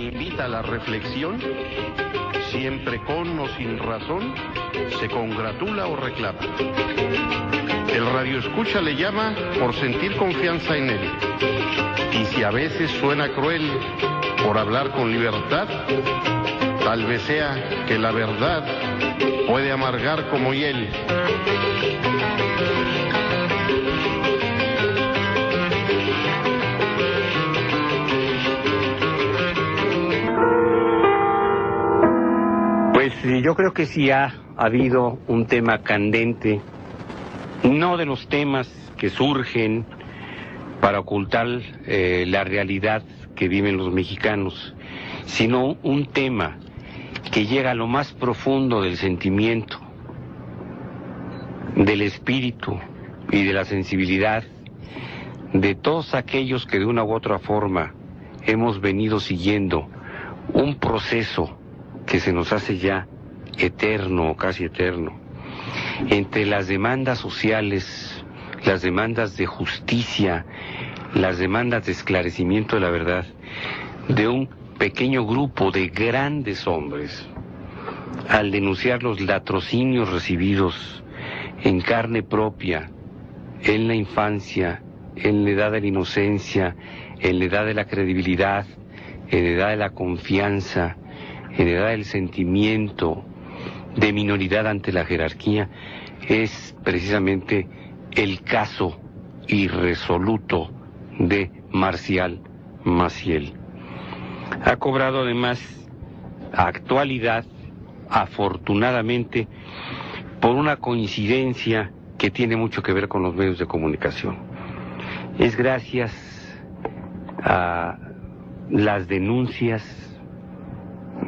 Invita a la reflexión, siempre con o sin razón, se congratula o reclama. El radioescucha le llama por sentir confianza en él. Y si a veces suena cruel por hablar con libertad, tal vez sea que la verdad puede amargar como hiel. Pues yo creo que sí ha habido un tema candente, no de los temas que surgen para ocultar la realidad que viven los mexicanos, sino un tema que llega a lo más profundo del sentimiento, del espíritu y de la sensibilidad de todos aquellos que de una u otra forma hemos venido siguiendo un proceso que se nos hace ya eterno o casi eterno, entre las demandas sociales, las demandas de justicia, las demandas de esclarecimiento de la verdad, de un pequeño grupo de grandes hombres, al denunciar los latrocinios recibidos en carne propia, en la infancia, en la edad de la inocencia, en la edad de la credibilidad, en la edad de la confianza, en la edad del sentimiento de minoridad ante la jerarquía, es precisamente el caso irresoluto de Marcial Maciel. Ha cobrado además actualidad, afortunadamente, por una coincidencia que tiene mucho que ver con los medios de comunicación. Es gracias a las denuncias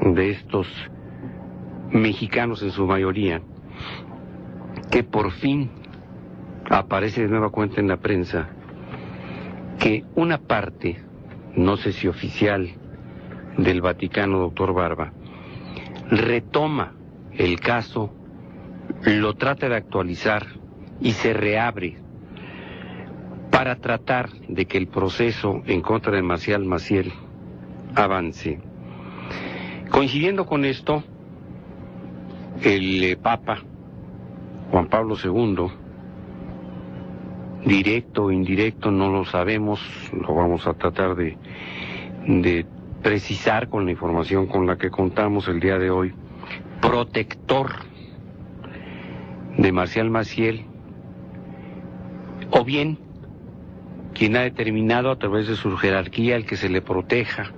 de estos mexicanos en su mayoría, que por fin aparece de nueva cuenta en la prensa que una parte, no sé si oficial, del Vaticano, doctor Barba, retoma el caso, lo trata de actualizar y se reabre para tratar de que el proceso en contra de Marcial Maciel avance. Coincidiendo con esto, el Papa Juan Pablo II, directo o indirecto, no lo sabemos, lo vamos a tratar de precisar con la información con la que contamos el día de hoy, protector de Marcial Maciel, o bien quien ha determinado a través de su jerarquía el que se le proteja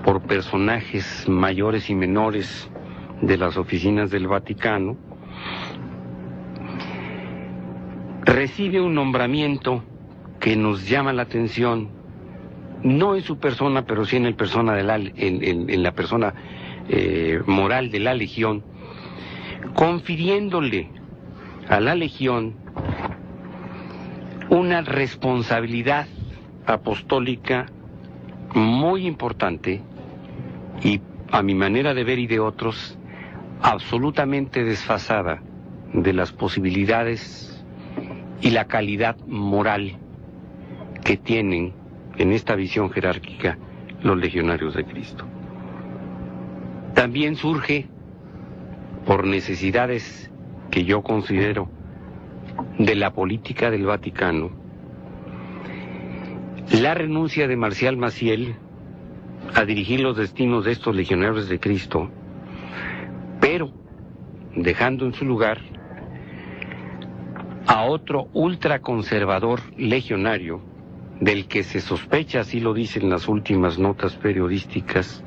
por personajes mayores y menores de las oficinas del Vaticano, recibe un nombramiento que nos llama la atención, no en su persona, pero sí en la persona moral de la Legión, confiriéndole a la Legión una responsabilidad apostólica muy importante y, a mi manera de ver y de otros, absolutamente desfasada de las posibilidades y la calidad moral que tienen en esta visión jerárquica los legionarios de Cristo. También surge, por necesidades que yo considero de la política del Vaticano, la renuncia de Marcial Maciel a dirigir los destinos de estos legionarios de Cristo, pero dejando en su lugar a otro ultraconservador legionario, del que se sospecha, así lo dicen las últimas notas periodísticas,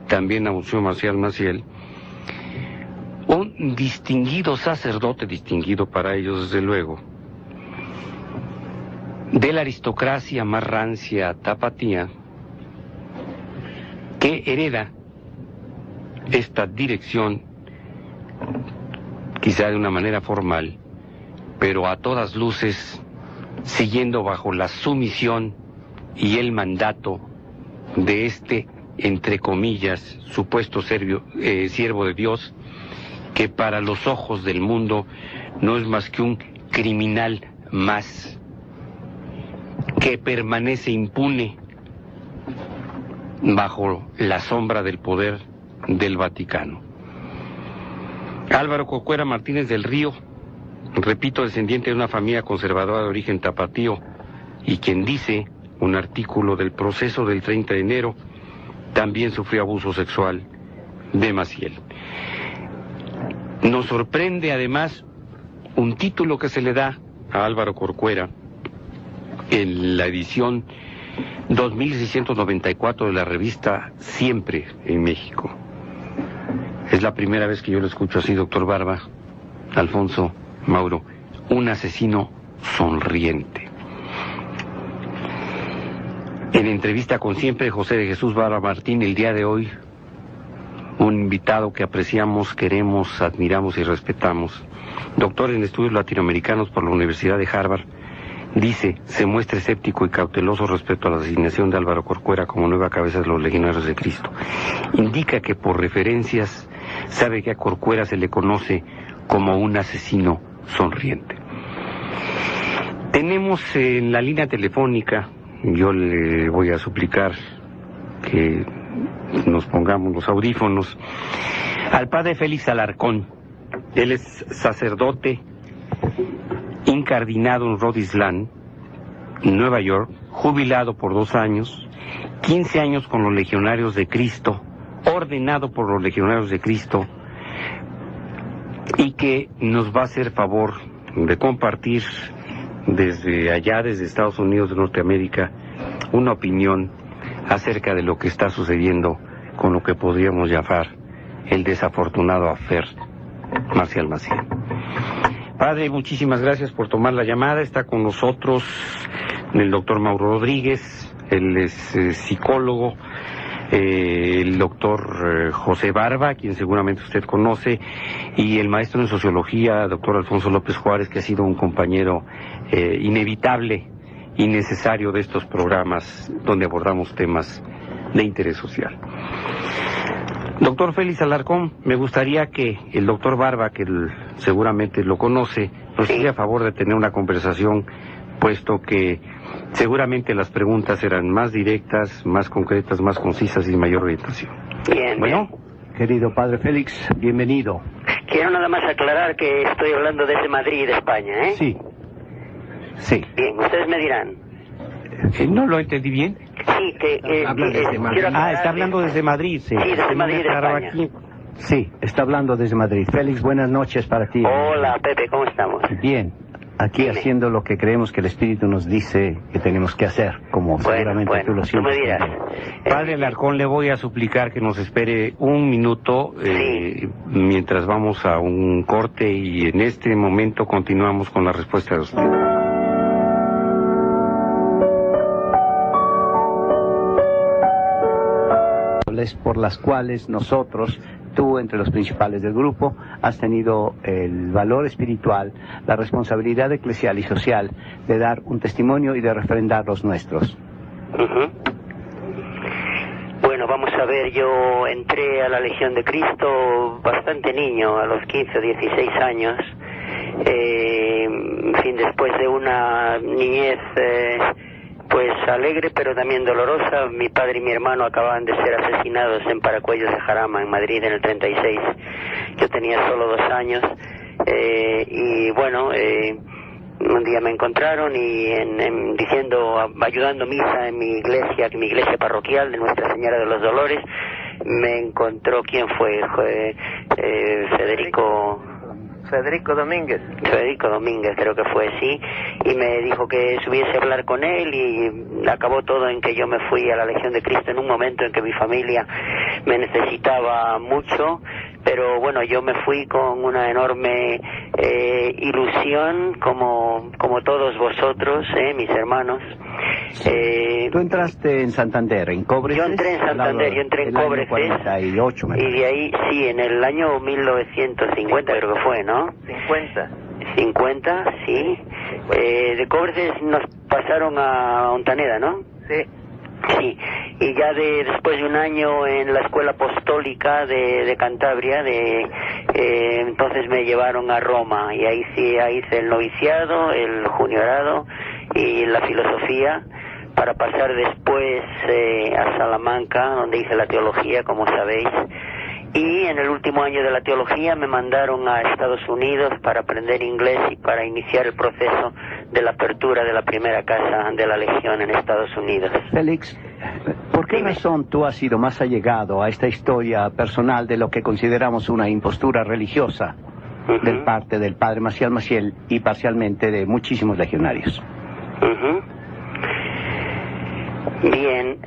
también a Monsieur Marcial Maciel, un distinguido sacerdote, distinguido para ellos desde luego, de la aristocracia más rancia tapatía, que hereda esta dirección, quizá de una manera formal, pero a todas luces siguiendo bajo la sumisión y el mandato de este, entre comillas, supuesto siervo de Dios, que para los ojos del mundo no es más que un criminal más, que permanece impune bajo la sombra del poder del Vaticano. Álvaro Corcuera Martínez del Río, repito, descendiente de una familia conservadora de origen tapatío, y quien dice, un artículo del Proceso del 30 de enero, también sufrió abuso sexual de Maciel. Nos sorprende además un título que se le da a Álvaro Corcuera en la edición 2694 de la revista Siempre en México. Es la primera vez que yo lo escucho así, doctor Barba, Alfonso, Mauro, un asesino sonriente. En entrevista con Siempre, José de Jesús Barba Martín, el día de hoy, un invitado que apreciamos, queremos, admiramos y respetamos, doctor en estudios latinoamericanos por la Universidad de Harvard, dice, se muestra escéptico y cauteloso respecto a la designación de Álvaro Corcuera como nueva cabeza de los Legionarios de Cristo. Indica que por referencias sabe que a Corcuera se le conoce como un asesino sonriente. Tenemos en la línea telefónica, yo le voy a suplicar que nos pongamos los audífonos, al padre Félix Alarcón. Él es sacerdote incardinado en Rhode Island, Nueva York, jubilado por 2 años, 15 años con los Legionarios de Cristo, ordenado por los Legionarios de Cristo, y que nos va a hacer favor de compartir desde allá, desde Estados Unidos de Norteamérica, una opinión acerca de lo que está sucediendo con lo que podríamos llamar el desafortunado affair Marcial Maciel. Padre, muchísimas gracias por tomar la llamada. Está con nosotros el doctor Mauro Rodríguez, él es psicólogo, el doctor José Barba, quien seguramente usted conoce, y el maestro en sociología, doctor Alfonso López Juárez, que ha sido un compañero inevitable y necesario de estos programas donde abordamos temas de interés social. Doctor Félix Alarcón, me gustaría que el doctor Barba, que seguramente lo conoce, nos hiciera a favor de tener una conversación, puesto que seguramente las preguntas serán más directas, más concretas, más concisas y de mayor orientación. Bien, bueno, querido padre Félix, bienvenido. Quiero nada más aclarar que estoy hablando desde Madrid, España, ¿eh? Sí. Sí. Bien, ustedes me dirán. ¿No lo entendí bien? Sí, que... Habla desde Madrid. Está hablando desde Madrid, sí. Sí, desde Madrid, España. Aquí. Sí, está hablando desde Madrid. Félix, buenas noches para ti. Hola, Pepe, ¿cómo estamos? Bien, aquí Dime. haciendo lo que creemos que el Espíritu nos dice que tenemos que hacer, como seguramente tú lo tú sientes. me dirás. Padre Alarcón, le voy a suplicar que nos espere un minuto mientras vamos a un corte, y en este momento continuamos con la respuesta de usted. Por las cuales nosotros, tú entre los principales del grupo, has tenido el valor espiritual, la responsabilidad eclesial y social de dar un testimonio y de refrendar los nuestros. Ujú. Bueno, vamos a ver, yo entré a la Legión de Cristo bastante niño, a los 15 o 16 años, en fin, después de una niñez pues alegre pero también dolorosa. Mi padre y mi hermano acababan de ser asesinados en Paracuellos de Jarama, en Madrid, en el 36. Yo tenía solo 2 años, y bueno, un día me encontraron y ayudando misa en mi iglesia parroquial de Nuestra Señora de los Dolores, me encontró, ¿quién fue? Federico Domínguez creo que fue, sí, y me dijo que subiese a hablar con él, y acabó todo en que yo me fui a la Legión de Cristo en un momento en que mi familia me necesitaba mucho, pero bueno, yo me fui con una enorme ilusión, como todos vosotros, mis hermanos. Tú entraste en Santander, en Cobreces. Yo entré en Santander, yo entré en Cobreces. 48, me y de ahí, sí, en el año 1950 creo que fue, ¿no? 50, sí. De Cobreces nos pasaron a Ontaneda, ¿no? Sí, y ya después de un año en la Escuela Apostólica de Cantabria, entonces me llevaron a Roma, y ahí sí hice el noviciado, el juniorado y la filosofía, para pasar después a Salamanca, donde hice la teología, como sabéis. Y en el último año de la teología me mandaron a Estados Unidos para aprender inglés y para iniciar el proceso de la apertura de la primera casa de la Legión en Estados Unidos. Félix, ¿por qué Dime. razón tú has sido más allegado a esta historia personal de lo que consideramos una impostura religiosa del parte del padre Marcial Maciel y parcialmente de muchísimos legionarios? Bien,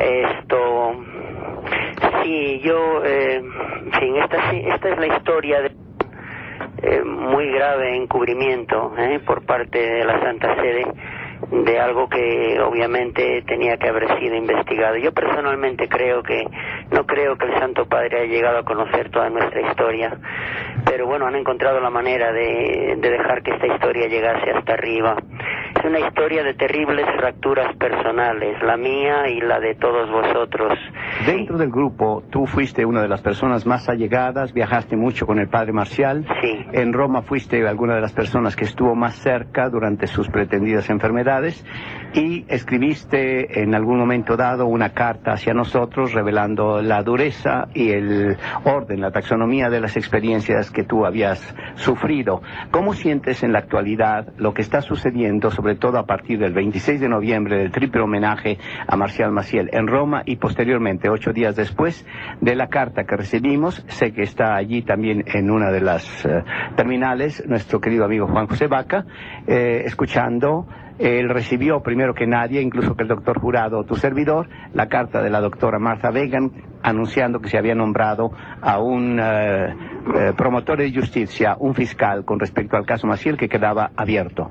sí, yo, en fin, esta es la historia de muy grave encubrimiento por parte de la Santa Sede de algo que obviamente tenía que haber sido investigado. Yo personalmente no creo que el Santo Padre haya llegado a conocer toda nuestra historia, pero bueno, han encontrado la manera de dejar que esta historia llegase hasta arriba. Es una historia de terribles fracturas personales, la mía y la de todos vosotros. Dentro del grupo, tú fuiste una de las personas más allegadas, viajaste mucho con el padre Marcial. Sí. En Roma fuiste alguna de las personas que estuvo más cerca durante sus pretendidas enfermedades y escribiste en algún momento dado una carta hacia nosotros revelando la dureza y el orden, la taxonomía de las experiencias que tú habías sufrido. ¿Cómo sientes en la actualidad lo que está sucediendo, sobre todo a partir del 26 de noviembre, del triple homenaje a Marcial Maciel en Roma y posteriormente, 8 días después, de la carta que recibimos? Sé que está allí también en una de las terminales nuestro querido amigo Juan José Vaca, escuchando. Él recibió primero que nadie, incluso que el doctor Jurado, tu servidor, la carta de la doctora Martha Vegan anunciando que se había nombrado a un promotor de justicia, un fiscal, con respecto al caso Maciel, que quedaba abierto.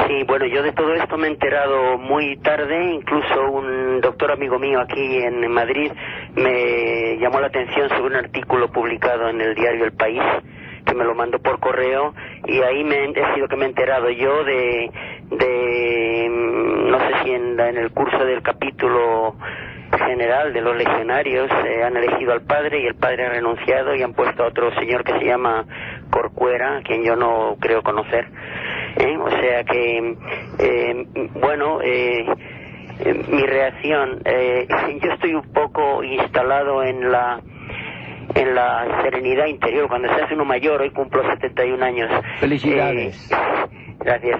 Sí, bueno, yo de todo esto me he enterado muy tarde. Incluso un doctor amigo mío aquí en Madrid me llamó la atención sobre un artículo publicado en el diario El País, que me lo mandó por correo, y ahí he sido que me he enterado yo de no sé si en el curso del capítulo general de los legionarios han elegido al padre y el padre ha renunciado y han puesto a otro señor que se llama Corcuera, a quien yo no creo conocer. O sea que, mi reacción, yo estoy un poco instalado en la serenidad interior. Cuando se hace uno mayor, hoy cumplo 71 años. Felicidades. Gracias.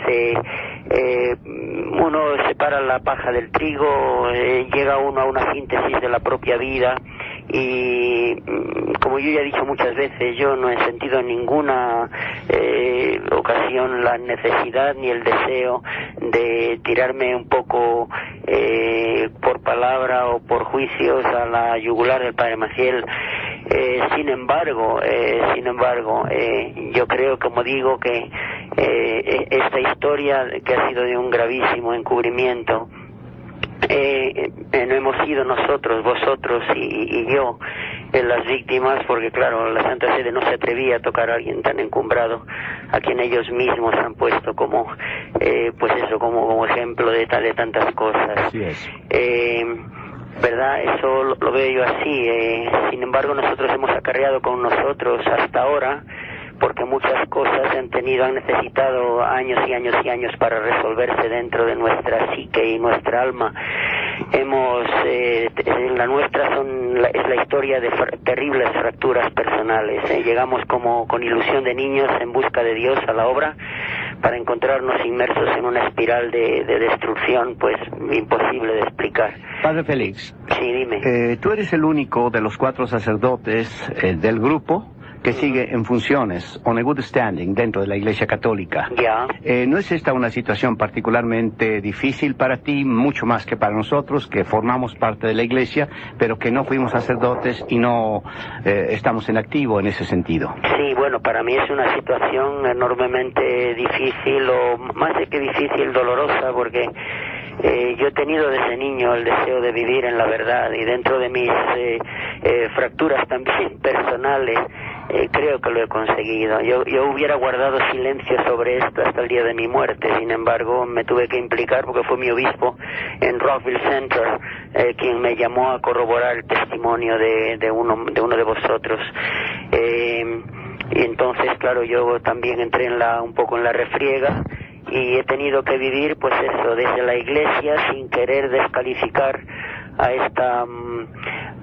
Uno separa la paja del trigo, llega uno a una síntesis de la propia vida y, como yo ya he dicho muchas veces, yo no he sentido en ninguna ocasión la necesidad ni el deseo de tirarme un poco por palabra o por juicios a la yugular del padre Maciel. Sin embargo, yo creo, como digo, que esta historia, que ha sido de un gravísimo encubrimiento, no hemos sido nosotros, vosotros y yo las víctimas, porque claro, la Santa Sede no se atrevía a tocar a alguien tan encumbrado, a quien ellos mismos han puesto como como ejemplo de tantas cosas. Así es. ¿Verdad? Eso lo veo yo así. Sin embargo, nosotros hemos acarreado con nosotros hasta ahora, porque muchas cosas han necesitado años y años y años para resolverse dentro de nuestra psique y nuestra alma. La nuestra es la historia de terribles fracturas personales. Llegamos como con ilusión de niños en busca de Dios a la obra, para encontrarnos inmersos en una espiral de destrucción, pues imposible de explicar. Padre Félix. Sí, dime. Tú eres el único de los 4 sacerdotes del grupo que sigue en funciones, on a good standing, dentro de la Iglesia Católica. Ya. ¿No es esta una situación particularmente difícil para ti, mucho más que para nosotros, que formamos parte de la Iglesia, pero que no fuimos sacerdotes y no estamos en activo en ese sentido? Sí, bueno, para mí es una situación enormemente difícil, o más de que difícil, dolorosa, porque yo he tenido desde niño el deseo de vivir en la verdad, y dentro de mis fracturas también personales, creo que lo he conseguido. Yo hubiera guardado silencio sobre esto hasta el día de mi muerte. Sin embargo, me tuve que implicar, porque fue mi obispo en Rockville Center quien me llamó a corroborar el testimonio de uno de vosotros. Y entonces, claro, yo también entré un poco en la refriega, y he tenido que vivir pues eso, desde la iglesia, sin querer descalificar a esta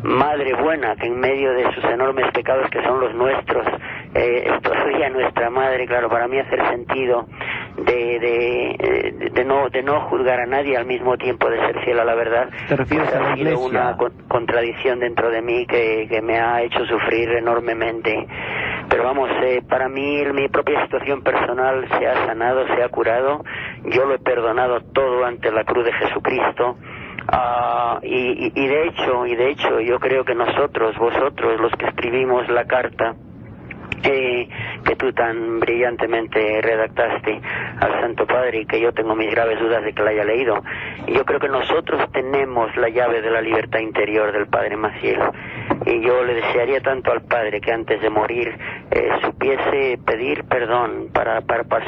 madre buena que en medio de sus enormes pecados que son los nuestros, esto sería nuestra madre. Claro, para mí hacer sentido de no juzgar a nadie al mismo tiempo de ser fiel a la verdad. ¿Te refieres a la iglesia? Una contradicción dentro de mí que me ha hecho sufrir enormemente. Pero vamos, para mí mi propia situación personal se ha sanado, se ha curado. Yo lo he perdonado todo ante la cruz de Jesucristo. Y de hecho yo creo que vosotros los que escribimos la carta que tú tan brillantemente redactaste al Santo Padre, y que yo tengo mis graves dudas de que la haya leído, yo creo que nosotros tenemos la llave de la libertad interior del Padre Maciel, y yo le desearía tanto al Padre que antes de morir supiese pedir perdón para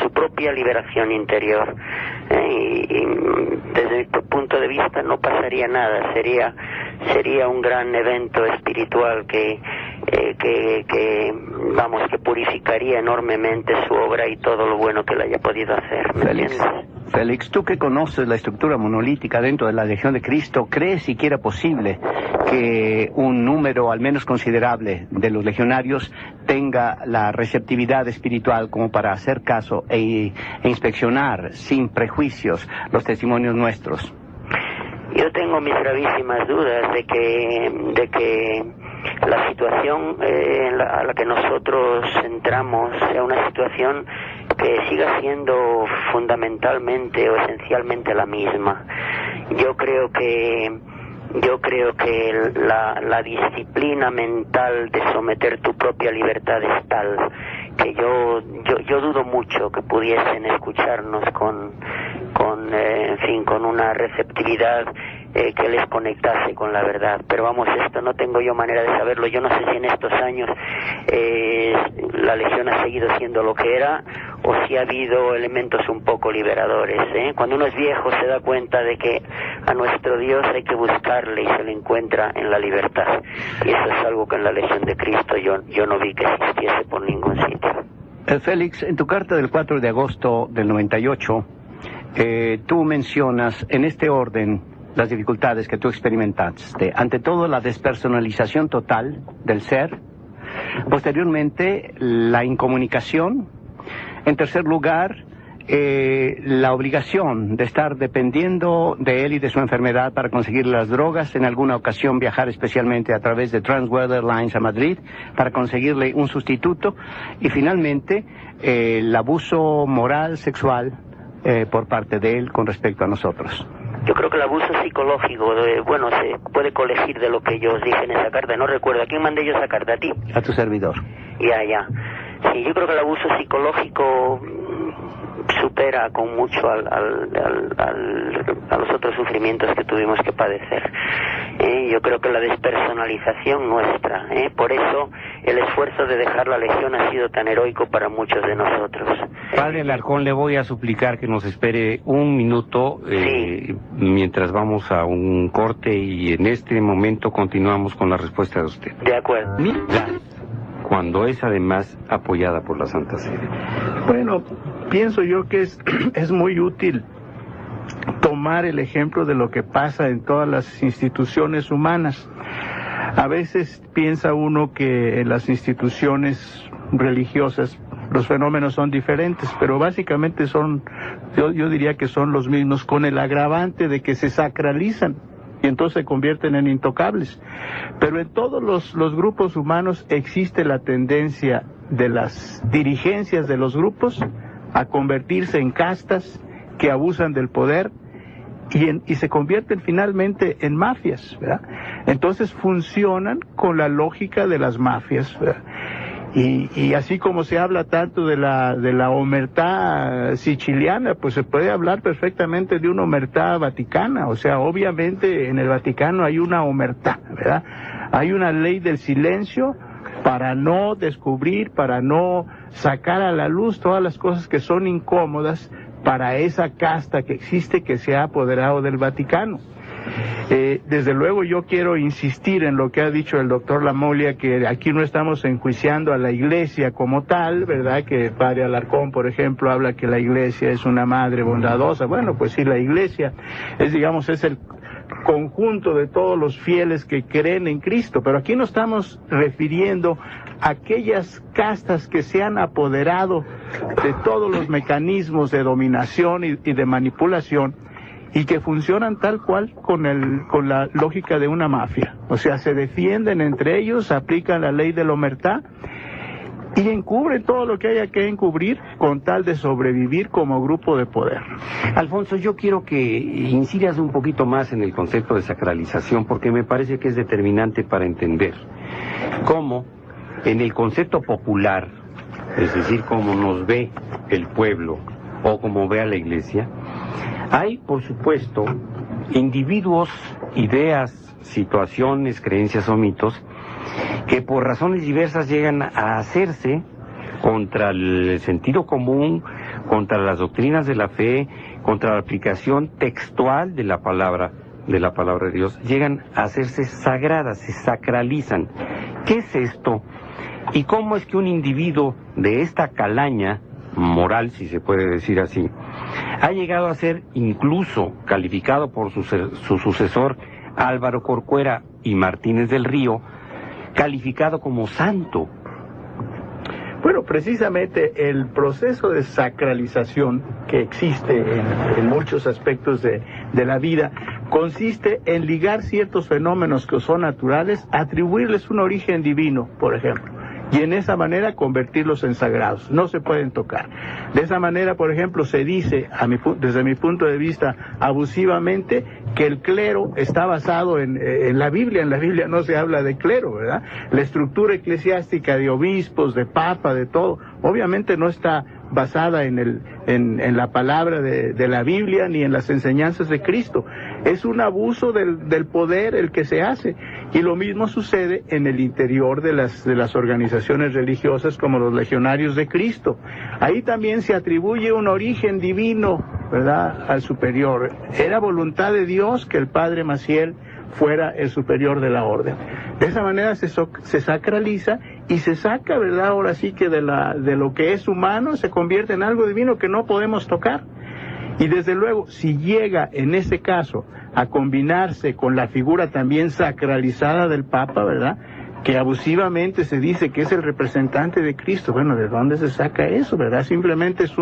su propia liberación interior, y desde mi punto de vista no pasaría nada, sería un gran evento espiritual que purificaría enormemente su obra y todo lo bueno que le haya podido hacer. Félix, tú que conoces la estructura monolítica dentro de la Legión de Cristo, ¿crees siquiera posible que un número al menos considerable de los legionarios tenga la receptividad espiritual como para hacer caso e inspeccionar sin prejuicios los testimonios nuestros? Yo tengo mis gravísimas dudas de que la situación a la que nosotros entramos sea una situación que siga siendo fundamentalmente o esencialmente la misma. Yo creo que la disciplina mental de someter tu propia libertad es tal que yo dudo mucho que pudiesen escucharnos con una receptividad que les conectase con la verdad. Pero vamos, esto no tengo yo manera de saberlo. Yo no sé si en estos años la Legión ha seguido siendo lo que era, o si ha habido elementos un poco liberadores. Cuando uno es viejo se da cuenta de que a nuestro Dios hay que buscarle y se le encuentra en la libertad. Y eso es algo que en la Legión de Cristo yo no vi que existiese por ningún sitio. Félix, en tu carta del 4 de agosto del 98, tú mencionas en este orden las dificultades que tú experimentaste. Ante todo, la despersonalización total del ser. Posteriormente, la incomunicación. En tercer lugar, la obligación de estar dependiendo de él y de su enfermedad para conseguir las drogas. En alguna ocasión viajar especialmente a través de Transworld Airlines a Madrid para conseguirle un sustituto. Y finalmente, el abuso moral, sexual, por parte de él con respecto a nosotros. Yo creo que el abuso psicológico, se puede colegir de lo que yo os dije en esa carta. No recuerdo, ¿a quién mandé yo esa carta? ¿A ti? A tu servidor. Ya. Sí, yo creo que el abuso psicológico supera con mucho a los otros sufrimientos que tuvimos que padecer. Yo creo que la despersonalización nuestra, por eso el esfuerzo de dejar la Legión ha sido tan heroico para muchos de nosotros. Padre Alarcón, le voy a suplicar que nos espere un minuto sí, mientras vamos a un corte, y en este momento continuamos con la respuesta de usted. De acuerdo. Cuando es además apoyada por la Santa Sede. Bueno, pienso yo que es muy útil tomar el ejemplo de lo que pasa en todas las instituciones humanas. A veces piensa uno que en las instituciones religiosas los fenómenos son diferentes, pero básicamente yo diría que son los mismos, con el agravante de que se sacralizan y entonces se convierten en intocables. Pero en todos los grupos humanos existe la tendencia de las dirigencias de los grupos a convertirse en castas que abusan del poder y se convierten finalmente en mafias, ¿verdad? Entonces funcionan con la lógica de las mafias, ¿verdad? Y así como se habla tanto de la omertá siciliana, pues se puede hablar perfectamente de una omertá vaticana. O sea, obviamente en el Vaticano hay una omertá, ¿verdad? Hay una ley del silencio para no descubrir, para no sacar a la luz todas las cosas que son incómodas para esa casta que existe, que se ha apoderado del Vaticano. Desde luego yo quiero insistir en lo que ha dicho el doctor Lamolia, que aquí no estamos enjuiciando a la Iglesia como tal, ¿verdad? Que el padre Alarcón, por ejemplo, habla que la Iglesia es una madre bondadosa. Bueno, pues sí, la Iglesia es, digamos, es el conjunto de todos los fieles que creen en Cristo, pero aquí no estamos refiriendo a aquellas castas que se han apoderado de todos los mecanismos de dominación y de manipulación, y que funcionan tal cual con la lógica de una mafia. O sea, se defienden entre ellos, aplican la ley de la omertá y encubren todo lo que haya que encubrir con tal de sobrevivir como grupo de poder. Alfonso, yo quiero que incidas un poquito más en el concepto de sacralización, porque me parece que es determinante para entender cómo en el concepto popular, es decir, cómo nos ve el pueblo o cómo ve a la Iglesia, hay, por supuesto, individuos, ideas, situaciones, creencias o mitos que por razones diversas llegan a hacerse contra el sentido común, contra las doctrinas de la fe, contra la aplicación textual de la palabra de Dios, llegan a hacerse sagradas, se sacralizan. ¿Qué es esto? ¿Y cómo es que un individuo de esta calaña moral, si se puede decir así, ha llegado a ser incluso calificado por su sucesor Álvaro Corcuera y Martínez del Río, calificado como santo? Bueno, precisamente el proceso de sacralización que existe en muchos aspectos de la vida consiste en ligar ciertos fenómenos que son naturales, atribuirles un origen divino, por ejemplo, y en esa manera convertirlos en sagrados. No se pueden tocar. De esa manera, por ejemplo, se dice, desde mi punto de vista, abusivamente, que el clero está basado en la Biblia. En la Biblia no se habla de clero, ¿verdad? La estructura eclesiástica de obispos, de papa, de todo, obviamente no está basada en la palabra de la Biblia ni en las enseñanzas de Cristo. Es un abuso del poder el que se hace, y lo mismo sucede en el interior de las organizaciones religiosas como los legionarios de Cristo. Ahí también se atribuye un origen divino, ¿verdad?, al superior. Era voluntad de Dios que el padre Maciel fuera el superior de la orden. De esa manera se sacraliza y se saca, ¿verdad?, ahora sí que de lo que es humano se convierte en algo divino que no podemos tocar. Y desde luego, si llega en ese caso a combinarse con la figura también sacralizada del Papa, ¿verdad?, que abusivamente se dice que es el representante de Cristo. Bueno, ¿de dónde se saca eso, verdad? Simplemente es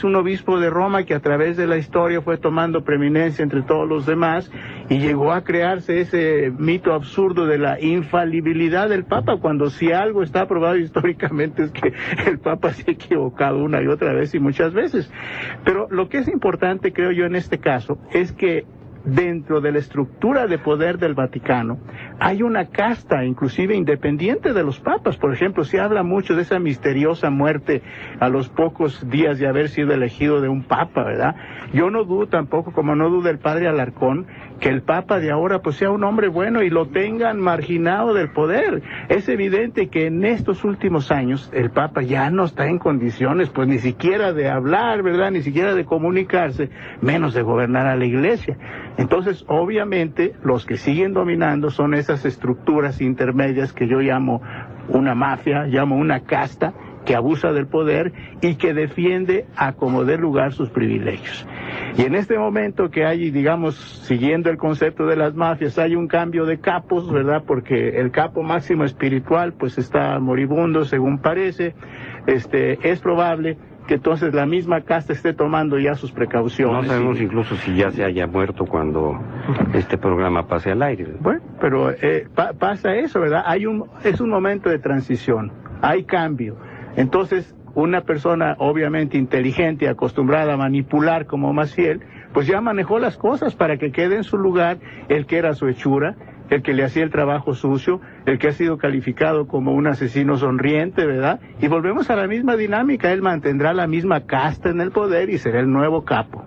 un obispo de Roma que a través de la historia fue tomando preeminencia entre todos los demás y llegó a crearse ese mito absurdo de la infalibilidad del Papa, cuando si algo está probado históricamente es que el Papa se ha equivocado una y otra vez y muchas veces. Pero lo que es importante, creo yo, en este caso, es que dentro de la estructura de poder del Vaticano hay una casta inclusive independiente de los papas. Por ejemplo, se habla mucho de esa misteriosa muerte a los pocos días de haber sido elegido de un papa, ¿verdad? Yo no dudo tampoco, como no duda el padre Alarcón, que el papa de ahora pues sea un hombre bueno y lo tengan marginado del poder. Es evidente que en estos últimos años el papa ya no está en condiciones pues ni siquiera de hablar, ¿verdad?, ni siquiera de comunicarse, menos de gobernar a la Iglesia. Entonces, obviamente, los que siguen dominando son esas estructuras intermedias que yo llamo una mafia, llamo una casta, que abusa del poder y que defiende a como dé lugar sus privilegios. Y en este momento que hay, digamos, siguiendo el concepto de las mafias, hay un cambio de capos, ¿verdad?, porque el capo máximo espiritual pues está moribundo, según parece. Es probable que entonces la misma casta esté tomando ya sus precauciones. No sabemos incluso si ya se haya muerto cuando este programa pase al aire. Bueno, pero pasa eso, ¿verdad? Es un momento de transición, hay cambio. Entonces, una persona obviamente inteligente, acostumbrada a manipular como Maciel, pues ya manejó las cosas para que quede en su lugar el que era su hechura, el que le hacía el trabajo sucio, el que ha sido calificado como un asesino sonriente, ¿verdad? Y volvemos a la misma dinámica, él mantendrá la misma casta en el poder y será el nuevo capo.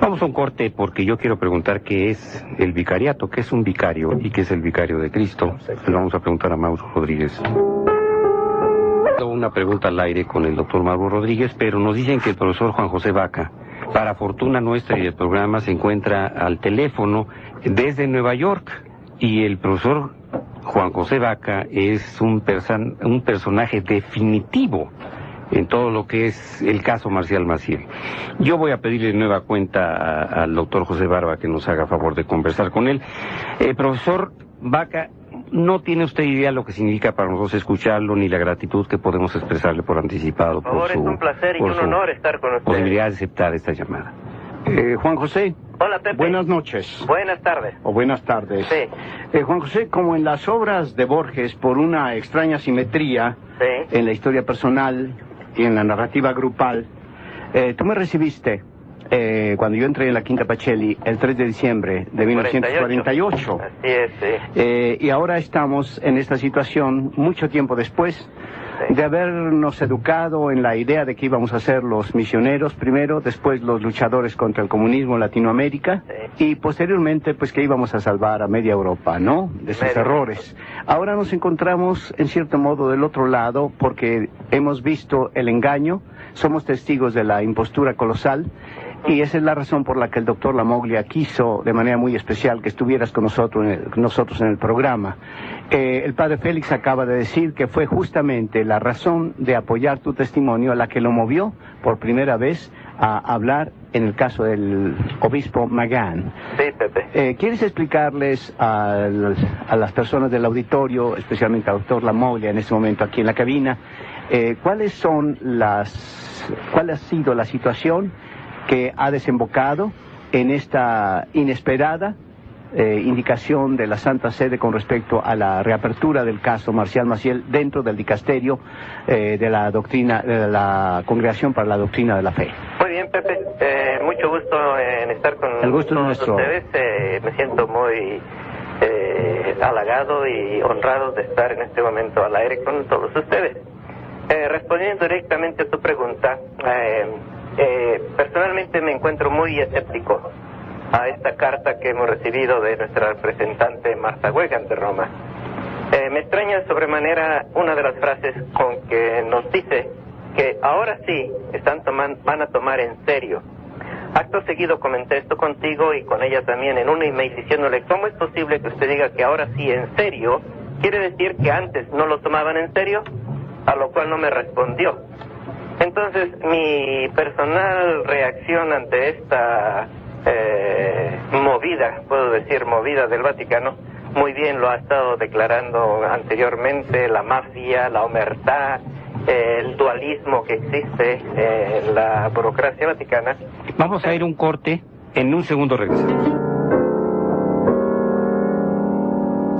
Vamos a un corte porque yo quiero preguntar qué es el vicariato, qué es un vicario y qué es el vicario de Cristo. Le vamos a preguntar a Mauro Rodríguez. Una pregunta al aire con el doctor Mauro Rodríguez, pero nos dicen que el profesor Juan José Vaca Para fortuna nuestra y del programa se encuentra al teléfono desde Nueva York, y el profesor Juan José Vaca es un personaje definitivo en todo lo que es el caso Marcial Maciel. Yo voy a pedirle de nueva cuenta al doctor José Barba que nos haga favor de conversar con él. Profesor Vaca, no tiene usted idea lo que significa para nosotros escucharlo, ni la gratitud que podemos expresarle por anticipado. Por favor, es un placer y un honor estar con usted. Posibilidad de aceptar esta llamada. Juan José. Hola, Pepe. Buenas noches. Buenas tardes. O buenas tardes. Sí. Juan José, como en las obras de Borges, por una extraña simetría en la historia personal y en la narrativa grupal, tú me recibiste cuando yo entré en la Quinta Pacelli el 3 de diciembre de 1948. Así es, sí. Y ahora estamos en esta situación mucho tiempo después de habernos educado en la idea de que íbamos a ser los misioneros primero, después los luchadores contra el comunismo en Latinoamérica, y posteriormente pues que íbamos a salvar a media Europa, ¿no?, de sus errores. Ahora nos encontramos en cierto modo del otro lado porque hemos visto el engaño, somos testigos de la impostura colosal, y esa es la razón por la que el doctor Lamoglia quiso de manera muy especial que estuvieras con nosotros en el programa. El padre Félix acaba de decir que fue justamente la razón de apoyar tu testimonio la que lo movió por primera vez a hablar en el caso del obispo Magán. Sí, Pepe. ¿Quieres explicarles a las personas del auditorio, especialmente al doctor Lamoglia en este momento aquí en la cabina, cuál ha sido la situación que ha desembocado en esta inesperada indicación de la Santa Sede con respecto a la reapertura del caso Marcial Maciel dentro del dicasterio de la doctrina, de la Congregación para la Doctrina de la Fe? Muy bien, Pepe. Mucho gusto en estar con El gusto todos es nuestro. ustedes. Me siento muy halagado y honrado de estar en este momento al aire con todos ustedes. Respondiendo directamente a tu pregunta, personalmente me encuentro muy escéptico a esta carta que hemos recibido de nuestra representante Martha Weigand de Roma. Me extraña sobremanera una de las frases con que nos dice que ahora sí van a tomar en serio. Acto seguido comenté esto contigo y con ella también en un email diciéndole ¿cómo es posible que usted diga que ahora sí en serio? ¿Quiere decir que antes no lo tomaban en serio? A lo cual no me respondió. Entonces mi personal reacción ante esta movida del Vaticano, muy bien lo ha estado declarando anteriormente, la mafia, la omertá, el dualismo que existe en la burocracia vaticana. Vamos a ir un corte, en un segundo regresamos.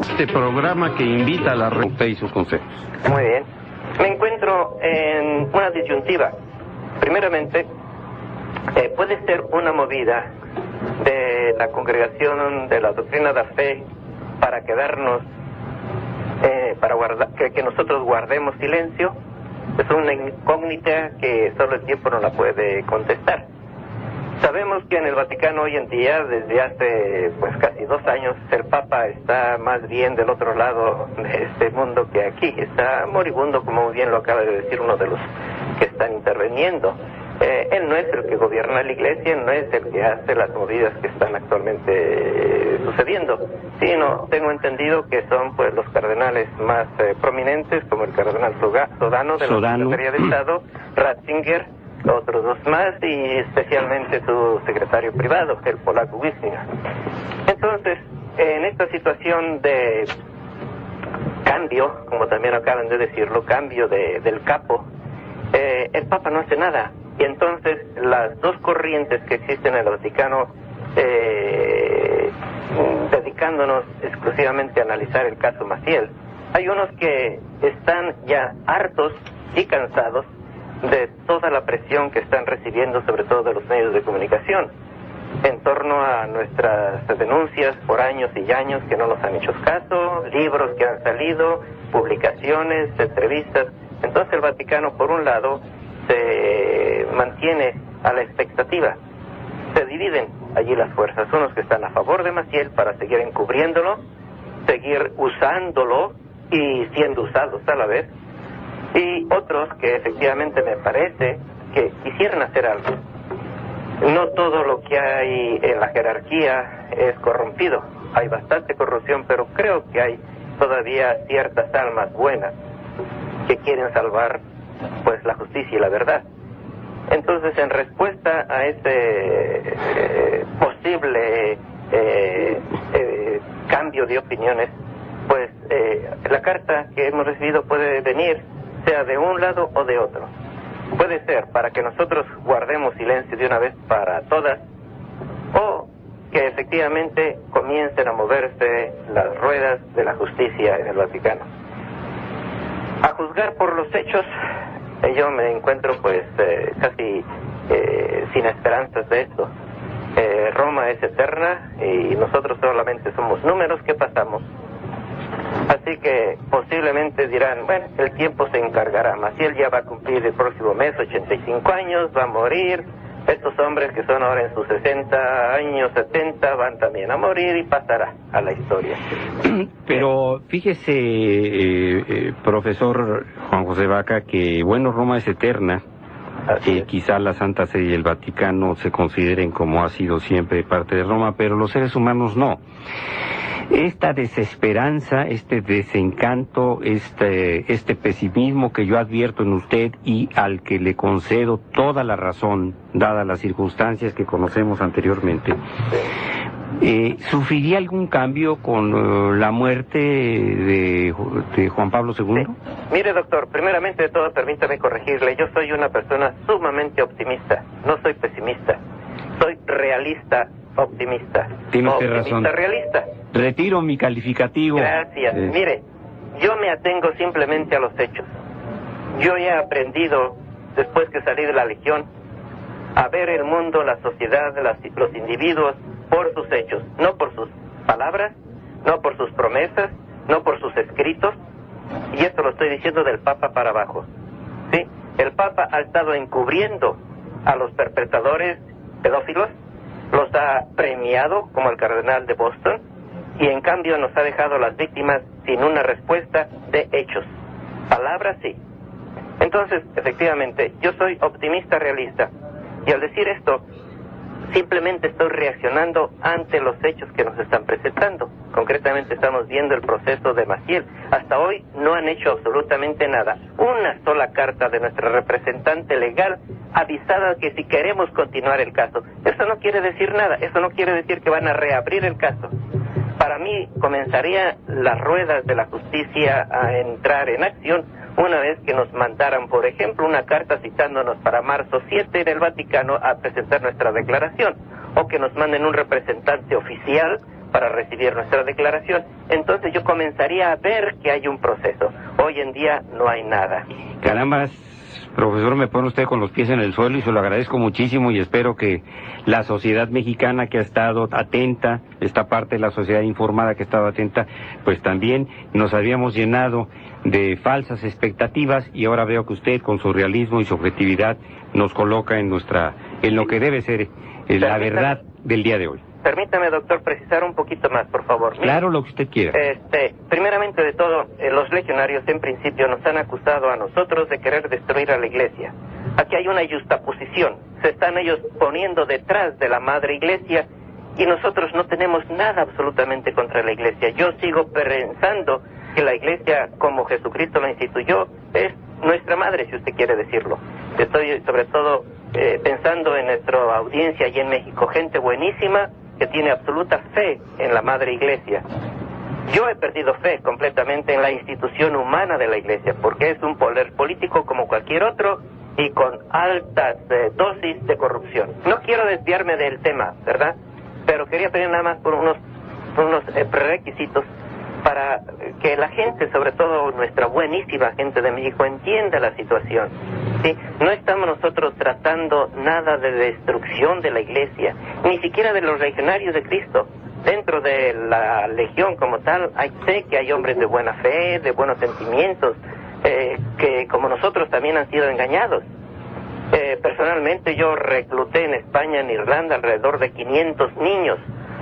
Este programa que invita a la Usted y sus consejos. Muy bien. Me encuentro en una disyuntiva. Primeramente, puede ser una movida de la Congregación de la Doctrina de la Fe para quedarnos, para que nosotros guardemos silencio. Es una incógnita que solo el tiempo no la puede contestar. Sabemos que en el Vaticano hoy en día, desde hace pues casi 2 años, el Papa está más bien del otro lado de este mundo que aquí. Está moribundo, como muy bien lo acaba de decir uno de los que están interviniendo. Él no es el que gobierna la Iglesia, no es el que hace las movidas que están actualmente sucediendo, sino tengo entendido que son pues los cardenales más prominentes, como el cardenal Sodano de la Secretaría de Estado, Ratzinger, otros 2 más, y especialmente su secretario privado, el polaco Wisniewski. Entonces, en esta situación de cambio, como también acaban de decirlo, cambio del capo, el Papa no hace nada. Y entonces las 2 corrientes que existen en el Vaticano, dedicándonos exclusivamente a analizar el caso Maciel, hay unos que están ya hartos y cansados de toda la presión que están recibiendo, sobre todo de los medios de comunicación, en torno a nuestras denuncias por años y años que no nos han hecho caso, libros que han salido, publicaciones, entrevistas. Entonces el Vaticano, por un lado, se mantiene a la expectativa. Se dividen allí las fuerzas, unos que están a favor de Maciel para seguir encubriéndolo, seguir usándolo y siendo usados a la vez, y otros que efectivamente me parece que quisieran hacer algo. no todo lo que hay en la jerarquía es corrompido. Hay bastante corrupción, pero creo que hay todavía ciertas almas buenas que quieren salvar pues la justicia y la verdad. Entonces, en respuesta a ese posible cambio de opiniones, pues la carta que hemos recibido puede venir sea de un lado o de otro. Puede ser para que nosotros guardemos silencio de una vez para todas, o que efectivamente comiencen a moverse las ruedas de la justicia en el Vaticano. A juzgar por los hechos, yo me encuentro pues casi sin esperanzas de esto. Roma es eterna y nosotros solamente somos números que pasamos. Así que posiblemente dirán, bueno, el tiempo se encargará. Maciel ya va a cumplir el próximo mes 85 años, va a morir. Estos hombres que son ahora en sus 60 años, 70, van también a morir y pasará a la historia. Pero fíjese, profesor Juan José Vaca, que bueno, Roma es eterna. Quizá la Santa Sede y el Vaticano se consideren como ha sido siempre parte de Roma, pero los seres humanos no. Esta desesperanza, este desencanto, este pesimismo que yo advierto en usted y al que le concedo toda la razón, dadas las circunstancias que conocemos anteriormente, ¿sufriría algún cambio con la muerte de Juan Pablo II? Sí. Mire, doctor, primeramente de todo, permítame corregirle. Yo soy una persona sumamente optimista, no soy pesimista. Soy realista optimista. Tiene usted razón. Realista. Retiro mi calificativo. Gracias. Mire, yo me atengo simplemente a los hechos. Yo he aprendido, después que salí de la Legión, a ver el mundo, la sociedad, los individuos por sus hechos, no por sus palabras, no por sus promesas, no por sus escritos. Y esto lo estoy diciendo del Papa para abajo. ¿Sí? El Papa ha estado encubriendo a los perpetradores pedófilos, los ha premiado como el cardenal de Boston, y en cambio nos ha dejado a las víctimas sin una respuesta de hechos. Palabras sí. Entonces, efectivamente, yo soy optimista realista, y al decir esto, simplemente estoy reaccionando ante los hechos que nos están presentando. Concretamente estamos viendo el proceso de Maciel. Hasta hoy no han hecho absolutamente nada. Una sola carta de nuestra representante legal avisada que si queremos continuar el caso. Eso no quiere decir nada. Eso no quiere decir que van a reabrir el caso. Para mí comenzaría las ruedas de la justicia a entrar en acción una vez que nos mandaran, por ejemplo, una carta citándonos para marzo 7 en el Vaticano a presentar nuestra declaración, o que nos manden un representante oficial para recibir nuestra declaración. Entonces yo comenzaría a ver que hay un proceso. Hoy en día no hay nada. Caramba, profesor, me pone usted con los pies en el suelo y se lo agradezco muchísimo, y espero que la sociedad mexicana que ha estado atenta, esta parte de la sociedad informada que ha estado atenta, pues también nos habíamos llenado de falsas expectativas, y ahora veo que usted con su realismo y su objetividad nos coloca en lo que debe ser la verdad del día de hoy. Permítame, doctor, precisar un poquito más, por favor. Claro, lo que usted quiera. Primeramente de todo, los legionarios en principio nos han acusado a nosotros de querer destruir a la iglesia. Aquí hay una yuxtaposición. Se están ellos poniendo detrás de la madre iglesia, y nosotros no tenemos nada absolutamente contra la iglesia. Yo sigo pensando que la iglesia, como Jesucristo la instituyó, es nuestra madre, si usted quiere decirlo. Estoy sobre todo pensando en nuestra audiencia allí en México, gente buenísima que tiene absoluta fe en la madre iglesia. Yo he perdido fe completamente en la institución humana de la iglesia, porque es un poder político como cualquier otro y con altas dosis de corrupción. No quiero desviarme del tema, ¿verdad? Pero quería pedir nada más por unos prerequisitos para que la gente, sobre todo nuestra buenísima gente de México, entienda la situación. ¿Sí? No estamos nosotros tratando nada de destrucción de la iglesia, ni siquiera de los legionarios de Cristo. Dentro de la legión como tal, sé que hay hombres de buena fe, de buenos sentimientos, que como nosotros también han sido engañados. Personalmente yo recluté en España, en Irlanda, alrededor de 500 niños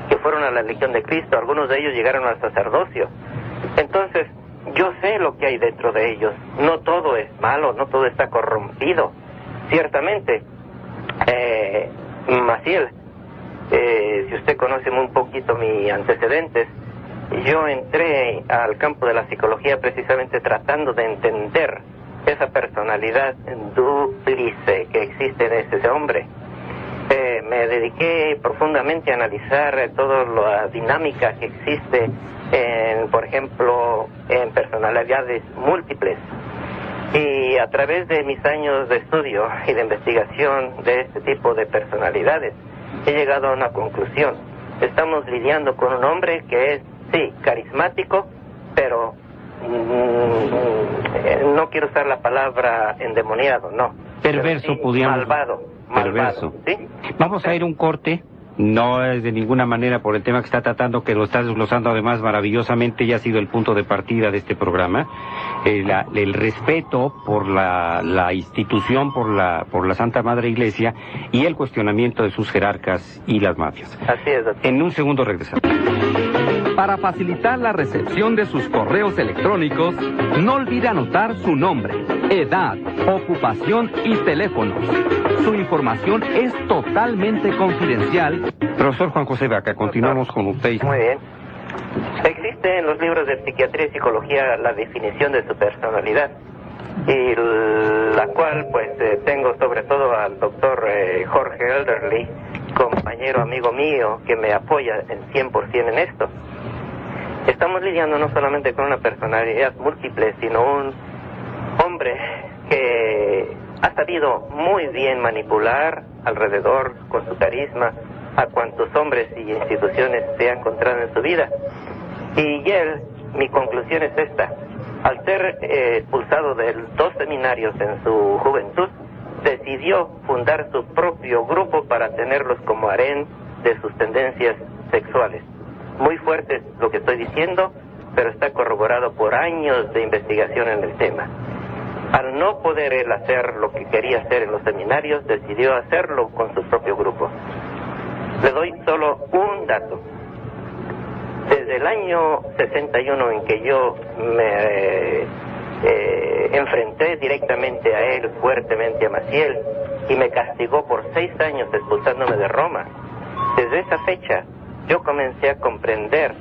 que fueron a la Legión de Cristo. Algunos de ellos llegaron al sacerdocio. Entonces, yo sé lo que hay dentro de ellos. No todo es malo, no todo está corrompido. Ciertamente, Maciel, si usted conoce un poquito mis antecedentes, yo entré al campo de la psicología precisamente tratando de entender esa personalidad dúplice que existe en ese hombre. Me dediqué profundamente a analizar toda la dinámica que existe, por ejemplo, en personalidades múltiples. Y a través de mis años de estudio y de investigación de este tipo de personalidades, he llegado a una conclusión. Estamos lidiando con un hombre que es, sí, carismático, pero no quiero usar la palabra endemoniado, no. Perverso, sí, podríamos... Malvado, Perverso. ¿sí? Vamos a ir a un corte. No es de ninguna manera por el tema que está tratando, que lo está desglosando además maravillosamente, y ha sido el punto de partida de este programa. El respeto por la institución, por la Santa Madre Iglesia, y el cuestionamiento de sus jerarcas y las mafias. Así es, doctor. En un segundo regresamos. Para facilitar la recepción de sus correos electrónicos, no olvide anotar su nombre, edad, ocupación y teléfonos. Su información es totalmente confidencial. Profesor Juan José Vaca, continuamos con usted. Muy bien. Existe en los libros de psiquiatría y psicología la definición de su personalidad, y la cual pues tengo sobre todo al doctor Jorge Elderly, compañero amigo mío, que me apoya en 100% en esto. Estamos lidiando no solamente con una personalidad múltiple, sino un hombre que ha sabido muy bien manipular alrededor con su carisma a cuantos hombres y instituciones se ha encontrado en su vida. Y él, mi conclusión es esta: al ser expulsado de 2 seminarios en su juventud, decidió fundar su propio grupo para tenerlos como harén de sus tendencias sexuales. Muy fuerte lo que estoy diciendo, pero está corroborado por años de investigación en el tema. Al no poder él hacer lo que quería hacer en los seminarios, decidió hacerlo con su propio grupo. Le doy solo un dato. Desde el año 61 en que yo me enfrenté directamente a él, fuertemente a Maciel, y me castigó por 6 años expulsándome de Roma, desde esa fecha yo comencé a comprender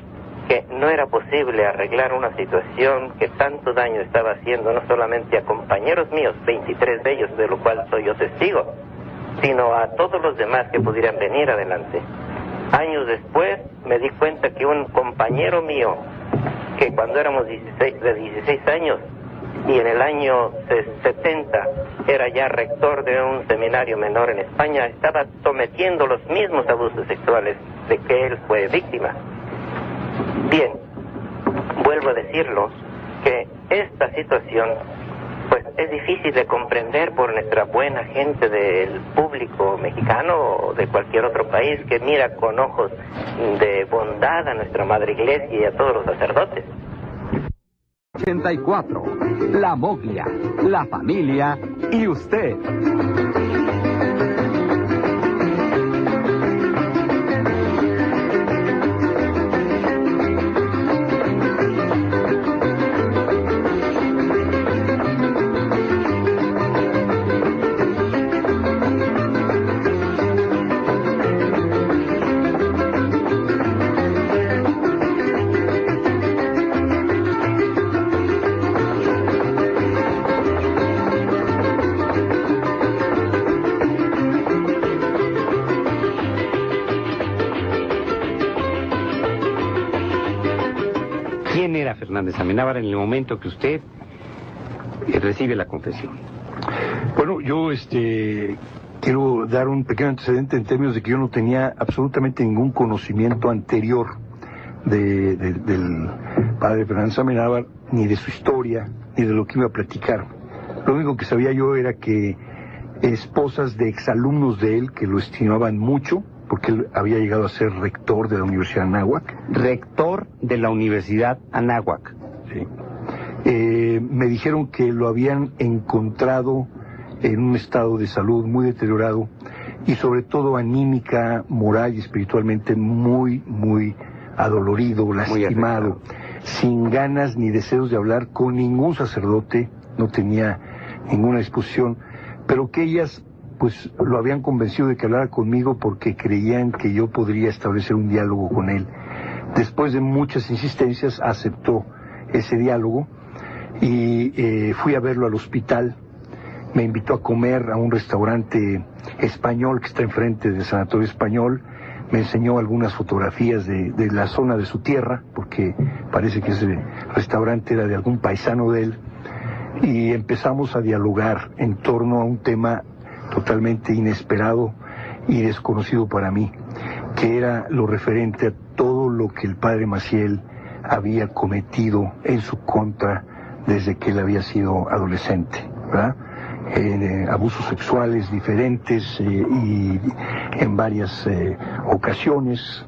que no era posible arreglar una situación que tanto daño estaba haciendo no solamente a compañeros míos, 23 de ellos, de lo cual soy yo testigo, sino a todos los demás que pudieran venir adelante. Años después me di cuenta que un compañero mío, que cuando éramos de 16 años, y en el año 70 era ya rector de un seminario menor en España, estaba sometiendo los mismos abusos sexuales de que él fue víctima. Bien, vuelvo a decirlo, que esta situación pues es difícil de comprender por nuestra buena gente del público mexicano o de cualquier otro país que mira con ojos de bondad a nuestra Madre Iglesia y a todos los sacerdotes. 84. La Moglia, la familia y usted. ¿Quién era Fernández Amenábar en el momento que usted recibe la confesión? Bueno, yo quiero dar un pequeño antecedente en términos de que yo no tenía absolutamente ningún conocimiento anterior del padre Fernández Amenábar, ni de su historia, ni de lo que iba a platicar. Lo único que sabía yo era que esposas de exalumnos de él, que lo estimaban mucho, porque él había llegado a ser rector de la Universidad de Anáhuac. Rector de la Universidad Anáhuac. Sí. Me dijeron que lo habían encontrado en un estado de salud muy deteriorado y sobre todo anímica, moral y espiritualmente muy, muy adolorido, lastimado, sin ganas ni deseos de hablar con ningún sacerdote, no tenía ninguna disposición, pero que ellas pues lo habían convencido de que hablara conmigo porque creían que yo podría establecer un diálogo con él. Después de muchas insistencias aceptó ese diálogo y fui a verlo al hospital. Me invitó a comer a un restaurante español que está enfrente del Sanatorio Español. Me enseñó algunas fotografías de la zona de su tierra, porque parece que ese restaurante era de algún paisano de él. Y empezamos a dialogar en torno a un tema totalmente inesperado y desconocido para mí, que era lo referente a todo lo que el padre Maciel había cometido en su contra desde que él había sido adolescente, ¿verdad? Abusos sexuales diferentes y en varias ocasiones.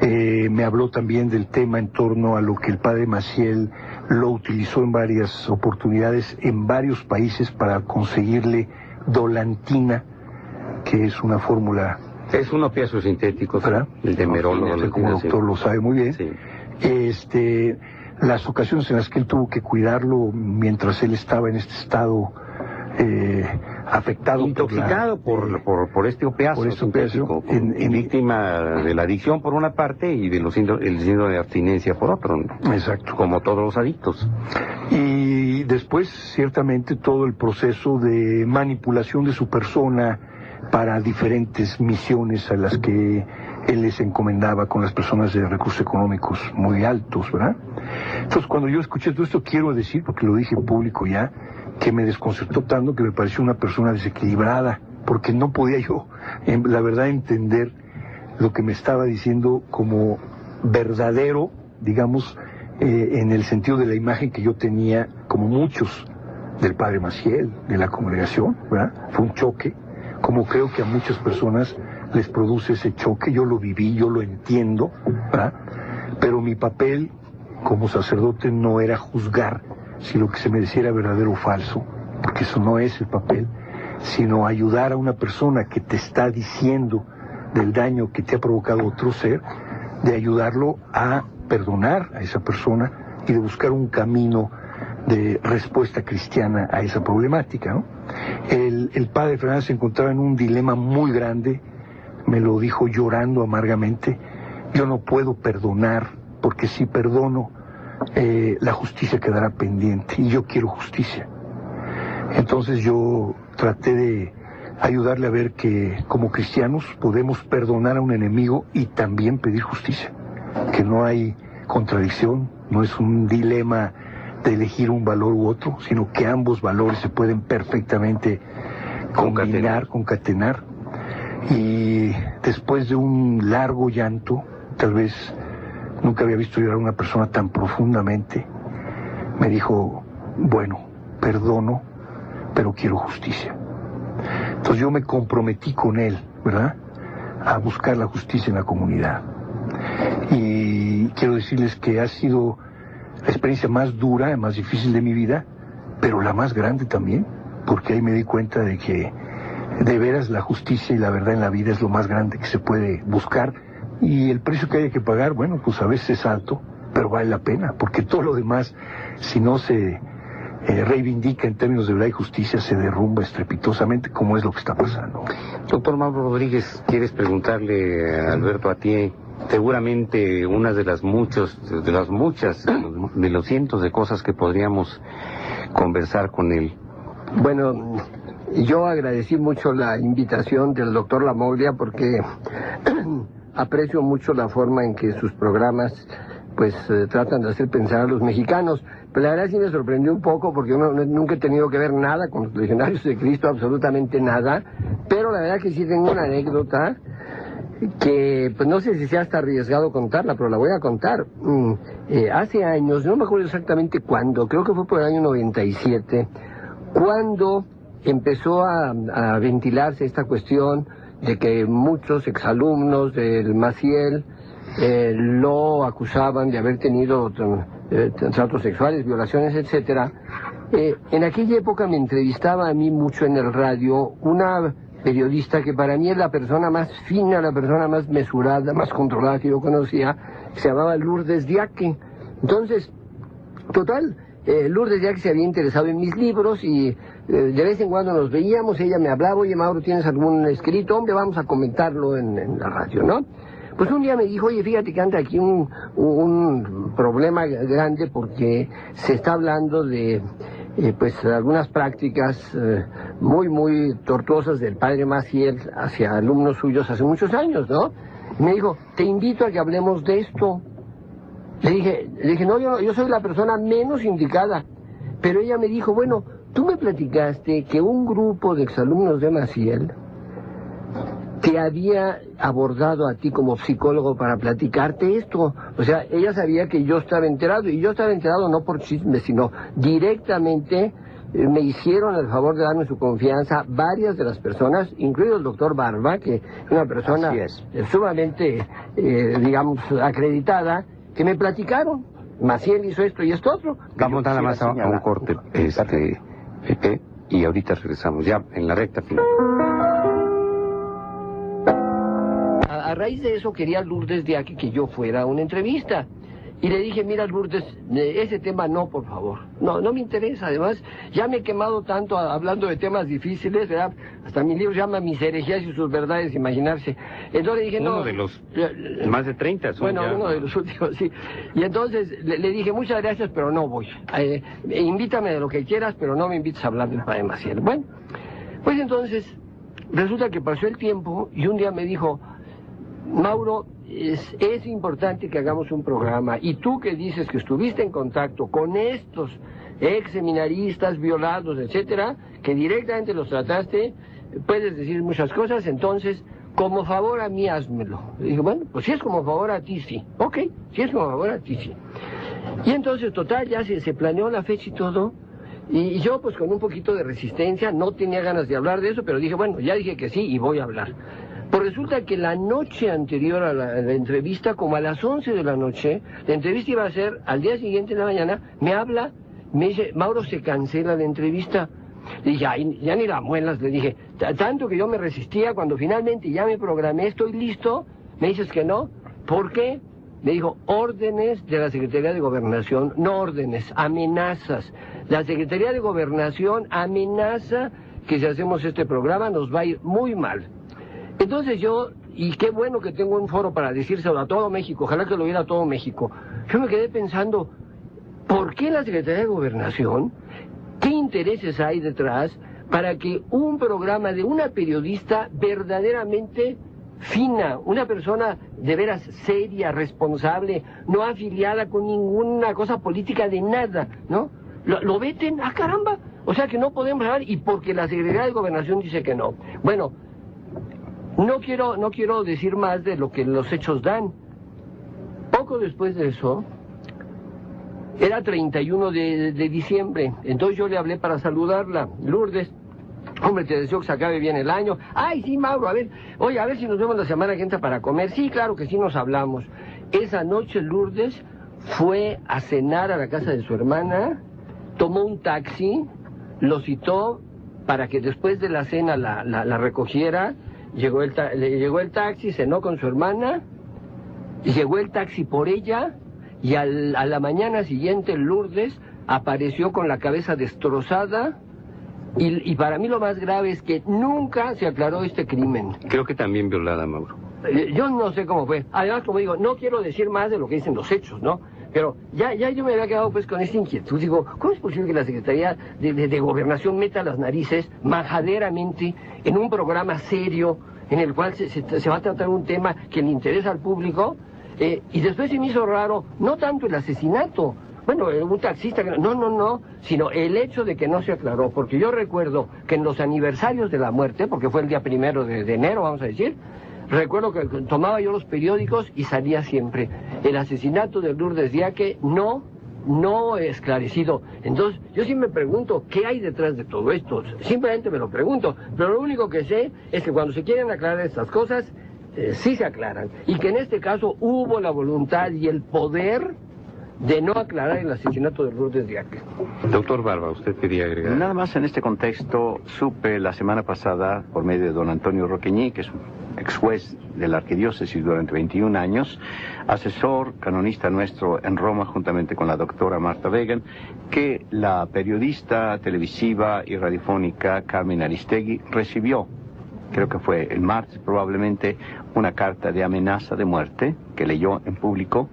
Me habló también del tema en torno a lo que el padre Maciel lo utilizó en varias oportunidades en varios países para conseguirle dolantina, que es una fórmula... Es un opiáceo sintético, ¿verdad? El de Merol. No sé cómo el doctor lo sabe muy bien. Sí. Las ocasiones en las que él tuvo que cuidarlo mientras él estaba en este estado afectado, intoxicado por este opiáceo sintético, víctima de la adicción por una parte y de el síndrome de abstinencia por otro, ¿no? Exacto. Como todos los adictos. Y después, ciertamente, todo el proceso de manipulación de su persona para diferentes misiones a las que él les encomendaba con las personas de recursos económicos muy altos, ¿verdad? Entonces, cuando yo escuché todo esto, quiero decir, porque lo dije en público ya, que me desconcertó tanto, que me pareció una persona desequilibrada, porque no podía yo, la verdad, entender lo que me estaba diciendo como verdadero, digamos, en el sentido de la imagen que yo tenía, como muchos, del padre Maciel, de la congregación, ¿verdad? Fue un choque, como creo que a muchas personas les produce ese choque. Yo lo viví, yo lo entiendo, ¿verdad? Pero mi papel como sacerdote no era juzgar si lo que se me decía era verdadero o falso, porque eso no es el papel, sino ayudar a una persona que te está diciendo del daño que te ha provocado otro ser, de ayudarlo a perdonar a esa persona y de buscar un camino de respuesta cristiana a esa problemática, ¿no? El padre Fernández se encontraba en un dilema muy grande, me lo dijo llorando amargamente. Yo no puedo perdonar, porque si perdono, la justicia quedará pendiente, y yo quiero justicia. Entonces yo traté de ayudarle a ver que como cristianos podemos perdonar a un enemigo y también pedir justicia, que no hay contradicción, no es un dilema de elegir un valor u otro, sino que ambos valores se pueden perfectamente combinar, concatenar. Y después de un largo llanto, tal vez nunca había visto llorar a una persona tan profundamente, me dijo, bueno, perdono, pero quiero justicia. Entonces yo me comprometí con él, ¿verdad?, a buscar la justicia en la comunidad. Y quiero decirles que ha sido la experiencia más dura, más difícil de mi vida, pero la más grande también, porque ahí me di cuenta de que de veras la justicia y la verdad en la vida es lo más grande que se puede buscar, y el precio que haya que pagar, bueno, pues a veces es alto, pero vale la pena, porque todo lo demás, si no se reivindica en términos de verdad y justicia, se derrumba estrepitosamente, como es lo que está pasando. Doctor Mauro Rodríguez, ¿quieres preguntarle a Alberto Atié? Seguramente una de las muchas, de los cientos de cosas que podríamos conversar con él. Bueno, yo agradecí mucho la invitación del doctor Lamoglia, porque aprecio mucho la forma en que sus programas pues tratan de hacer pensar a los mexicanos. Pero la verdad sí me sorprendió un poco, porque nunca he tenido que ver nada con los Legionarios de Cristo, absolutamente nada. Pero la verdad que sí tengo una anécdota que pues no sé si sea hasta arriesgado contarla, pero la voy a contar. Hace años, no me acuerdo exactamente cuándo, creo que fue por el año 97, cuando empezó a ventilarse esta cuestión de que muchos exalumnos del Maciel lo acusaban de haber tenido tratos sexuales, violaciones, etcétera. En aquella época me entrevistaba a mí mucho en el radio una periodista que para mí es la persona más fina, la persona más mesurada, más controlada que yo conocía, se llamaba Lourdes Diaque. Entonces, total, Lourdes ya que se había interesado en mis libros y de vez en cuando nos veíamos, ella me hablaba, oye Mauro, ¿tienes algún escrito? Hombre, vamos a comentarlo en la radio, ¿no? Pues un día me dijo, oye, fíjate que anda aquí un problema grande porque se está hablando de pues algunas prácticas muy tortuosas del padre Maciel hacia alumnos suyos hace muchos años, ¿no? Y me dijo, te invito a que hablemos de esto. Le dije, no, yo soy la persona menos indicada. Pero ella me dijo, bueno, tú me platicaste que un grupo de exalumnos de Maciel te había abordado a ti como psicólogo para platicarte esto. O sea, ella sabía que yo estaba enterado, y yo estaba enterado no por chisme, sino directamente me hicieron el favor de darme su confianza varias de las personas, incluido el doctor Barba, que es una persona sumamente, digamos, acreditada, que me platicaron. Maciel hizo esto y esto otro. Vamos nada más a un corte, Pepe, y ahorita regresamos, ya en la recta final. A raíz de eso quería Lourdes Diaque que yo fuera a una entrevista. Y le dije, mira Lourdes, ese tema no, por favor. No me interesa. Además, ya me he quemado tanto hablando de temas difíciles, ¿verdad? Hasta mi libro se llama Mis herejías y sus verdades, imaginarse. Entonces le dije, no... Uno de los más de 30 son. Bueno, ya, uno de los últimos, sí. Y entonces le dije, muchas gracias, pero no voy. Invítame de lo que quieras, pero no me invites a hablar del padre Maciel. Bueno, pues entonces, resulta que pasó el tiempo y un día me dijo, Mauro, es importante que hagamos un programa, y tú que dices que estuviste en contacto con estos ex seminaristas violados, etcétera, que directamente los trataste, puedes decir muchas cosas, entonces, como favor a mí, házmelo. Y dije, bueno, pues si es como favor a ti, sí. Ok, si es como favor a ti, sí. Y entonces, total, ya se planeó la fecha y todo, y yo, pues con un poquito de resistencia, no tenía ganas de hablar de eso, pero dije, bueno, ya dije que sí y voy a hablar. Pues resulta que la noche anterior a la entrevista, como a las 11 de la noche, la entrevista iba a ser al día siguiente en la mañana, me habla, me dice, Mauro, se cancela la entrevista. Le dije, ay, ya ni la muelas, le dije, tanto que yo me resistía, cuando finalmente ya me programé, estoy listo, me dices que no, ¿por qué? Me dijo, órdenes de la Secretaría de Gobernación, no órdenes, amenazas. La Secretaría de Gobernación amenaza que si hacemos este programa nos va a ir muy mal. Entonces yo, y qué bueno que tengo un foro para decírselo a todo México, ojalá que lo viera todo México, yo me quedé pensando, ¿por qué la Secretaría de Gobernación? ¿Qué intereses hay detrás para que un programa de una periodista verdaderamente fina, una persona de veras seria, responsable, no afiliada con ninguna cosa política de nada, ¿no? Lo veten, ¡ah, caramba! O sea que no podemos hablar, y porque la Secretaría de Gobernación dice que no. Bueno, no quiero decir más de lo que los hechos dan. Poco después de eso, era 31 de diciembre, entonces yo le hablé para saludarla. Lourdes, hombre, te deseo que se acabe bien el año. Ay, sí, Mauro, a ver, oye, a ver si nos vemos la semana que entra para comer. Sí, claro que sí, nos hablamos. Esa noche Lourdes fue a cenar a la casa de su hermana, tomó un taxi, lo citó para que después de la cena la recogiera. Llegó el taxi, cenó con su hermana, llegó el taxi por ella, y a la mañana siguiente Lourdes apareció con la cabeza destrozada, y para mí lo más grave es que nunca se aclaró este crimen. Creo que también violada, Mauro. Yo no sé cómo fue. Además, como digo, no quiero decir más de lo que dicen los hechos, ¿no? Pero ya yo me había quedado pues con esta inquietud. Digo, ¿cómo es posible que la Secretaría de Gobernación meta las narices majaderamente en un programa serio en el cual se va a tratar un tema que le interesa al público? Y después se me hizo raro, no tanto el asesinato, bueno, un taxista, no, sino el hecho de que no se aclaró. Porque yo recuerdo que en los aniversarios de la muerte, porque fue el día 1 de enero, vamos a decir, recuerdo que tomaba yo los periódicos y salía siempre el asesinato de Lourdes Diaque no esclarecido. Entonces, yo sí me pregunto, ¿qué hay detrás de todo esto? Simplemente me lo pregunto, pero lo único que sé es que cuando se quieren aclarar estas cosas, sí se aclaran. Y que en este caso hubo la voluntad y el poder de no aclarar el asesinato de Lourdes Diaque. Doctor Barba, ¿usted quería agregar? Nada más en este contexto, supe la semana pasada, por medio de don Antonio Roqueñí, que es un ex juez de la arquidiócesis durante 21 años, asesor canonista nuestro en Roma, juntamente con la doctora Marta Vegan, que la periodista televisiva y radiofónica Carmen Aristegui recibió, creo que fue el martes probablemente, una carta de amenaza de muerte que leyó en público,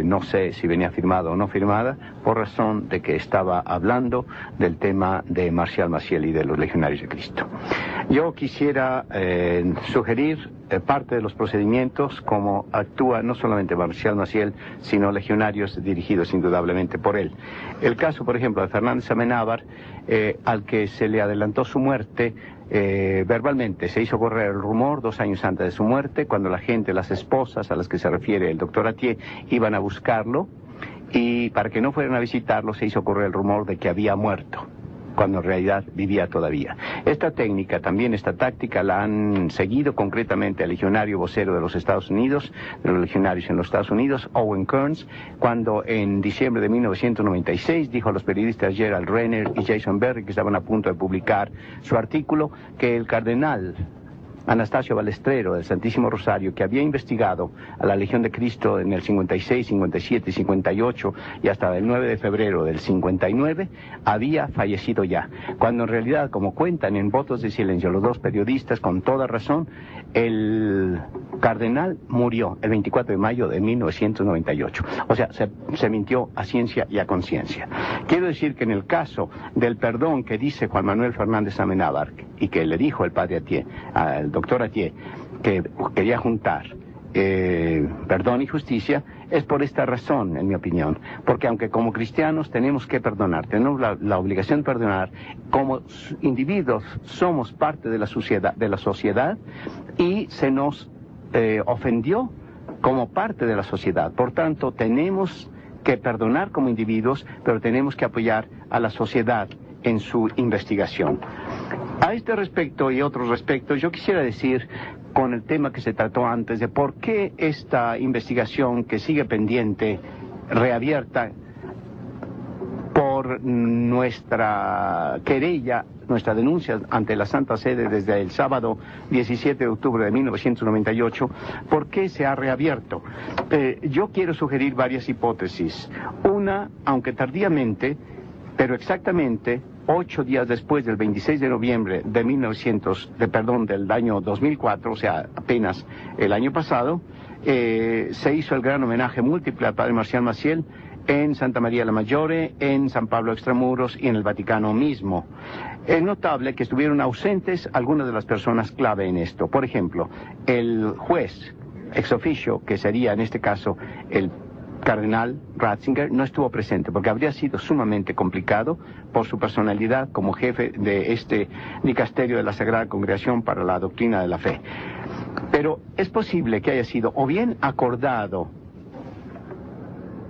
no sé si venía firmada o no firmada, por razón de que estaba hablando del tema de Marcial Maciel y de los Legionarios de Cristo. Yo quisiera sugerir parte de los procedimientos, como actúa no solamente Marcial Maciel, sino legionarios dirigidos indudablemente por él. El caso, por ejemplo, de Fernández Amenábar, al que se le adelantó su muerte, verbalmente se hizo correr el rumor 2 años antes de su muerte, cuando la gente, las esposas a las que se refiere el doctor Atié, iban a buscarlo, y para que no fueran a visitarlo se hizo correr el rumor de que había muerto, cuando en realidad vivía todavía. Esta técnica, también esta táctica, la han seguido concretamente el legionario vocero de los Estados Unidos, de los legionarios en los Estados Unidos, Owen Kearns, cuando en diciembre de 1996 dijo a los periodistas Gerald Renner y Jason Berry, que estaban a punto de publicar su artículo, que el cardenal Anastasio Balestrero del Santísimo Rosario, que había investigado a la Legión de Cristo en el 56, 57 y 58 y hasta el 9 de febrero del 59, había fallecido ya. Cuando en realidad, como cuentan en votos de silencio los dos periodistas, con toda razón, el cardenal murió el 24 de mayo de 1998. O sea, se mintió a ciencia y a conciencia. Quiero decir que en el caso del perdón que dice Juan Manuel Fernández Amenábar, y que le dijo el padre Atié, al doctor Atié, que quería juntar perdón y justicia, es por esta razón, en mi opinión, porque aunque como cristianos tenemos que perdonar, tenemos la obligación de perdonar, como individuos somos parte de la sociedad y se nos ofendió como parte de la sociedad. Por tanto, tenemos que perdonar como individuos, pero tenemos que apoyar a la sociedad en su investigación. A este respecto y otros respectos, yo quisiera decir, con el tema que se trató antes, de por qué esta investigación que sigue pendiente, reabierta por nuestra querella, nuestra denuncia ante la Santa Sede desde el sábado 17 de octubre de 1998, ¿por qué se ha reabierto? Yo quiero sugerir varias hipótesis. Una, aunque tardíamente, pero exactamente 8 días después del 26 de noviembre de del año 2004, o sea, apenas el año pasado, se hizo el gran homenaje múltiple al padre Marcial Maciel en Santa María la Maggiore, en San Pablo Extramuros y en el Vaticano mismo. Es notable que estuvieron ausentes algunas de las personas clave en esto. Por ejemplo, el juez ex officio, que sería en este caso el cardenal Ratzinger, no estuvo presente porque habría sido sumamente complicado por su personalidad como jefe de este dicasterio de la Sagrada Congregación para la Doctrina de la Fe. Pero es posible que haya sido o bien acordado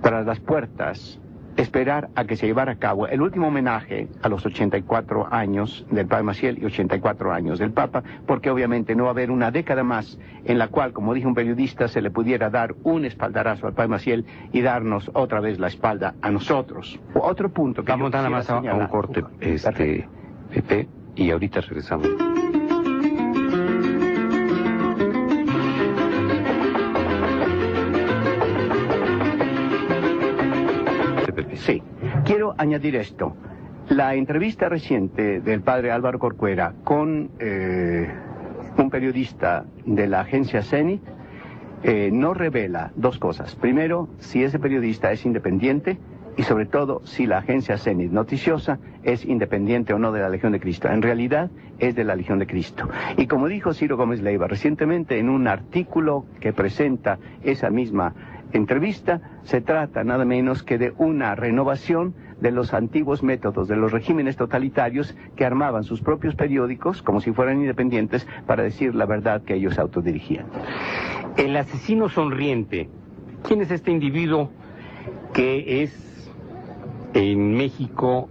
tras las puertas esperar a que se llevara a cabo el último homenaje a los 84 años del Padre Maciel y 84 años del Papa, porque obviamente no va a haber una década más en la cual, como dijo un periodista, se le pudiera dar un espaldarazo al Padre Maciel y darnos otra vez la espalda a nosotros. Otro punto que vamos nada más a un corte, Pepe, y ahorita regresamos. Sí, quiero añadir esto. La entrevista reciente del padre Álvaro Corcuera con un periodista de la agencia Zenit no revela dos cosas. Primero, si ese periodista es independiente y sobre todo si la agencia Zenit noticiosa es independiente o no de la Legión de Cristo. En realidad es de la Legión de Cristo. Y como dijo Ciro Gómez Leiva recientemente en un artículo que presenta esa misma entrevista, se trata nada menos que de una renovación de los antiguos métodos de los regímenes totalitarios que armaban sus propios periódicos como si fueran independientes para decir la verdad que ellos autodirigían. El asesino sonriente, ¿quién es este individuo que es en México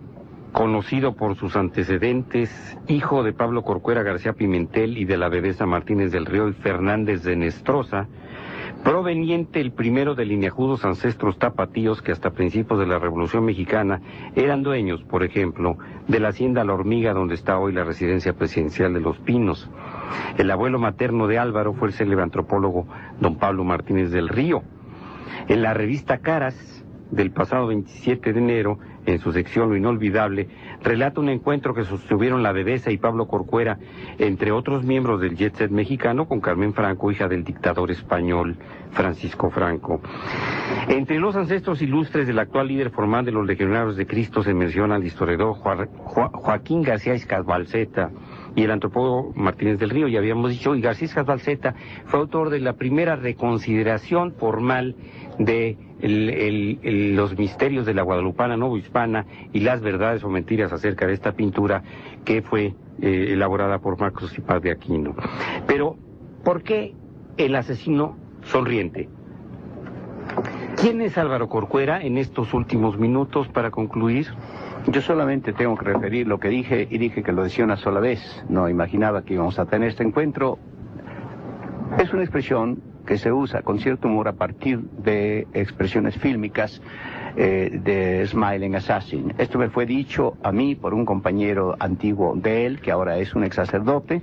conocido por sus antecedentes, hijo de Pablo Corcuera García Pimentel y de la Bebesa Martínez del Río y Fernández de Nestroza, proveniente el primero de lineajudos ancestros tapatíos que hasta principios de la Revolución Mexicana eran dueños, por ejemplo, de la hacienda La Hormiga, donde está hoy la residencia presidencial de Los Pinos. El abuelo materno de Álvaro fue el célebre antropólogo don Pablo Martínez del Río. En la revista Caras del pasado 27 de enero, en su sección Lo Inolvidable, relata un encuentro que sostuvieron la Bebesa y Pablo Corcuera, entre otros miembros del jet set mexicano, con Carmen Franco, hija del dictador español Francisco Franco. Entre los ancestros ilustres del actual líder formal de los Legionarios de Cristo se menciona al historiador Joaquín García Escazbalceta y el antropólogo Martínez del Río, ya habíamos dicho, y García Escazbalceta fue autor de la primera reconsideración formal de los misterios de la guadalupana novohispana y las verdades o mentiras acerca de esta pintura que fue elaborada por Marcos y Paz de Aquino. Pero, ¿por qué el asesino sonriente? ¿Quién es Álvaro Corcuera en estos últimos minutos para concluir? Yo solamente tengo que referir lo que dije, y dije que lo decía una sola vez. No imaginaba que íbamos a tener este encuentro. Es una expresión que se usa con cierto humor a partir de expresiones fílmicas de Smiling Assassin. Esto me fue dicho a mí por un compañero antiguo de él, que ahora es un ex sacerdote.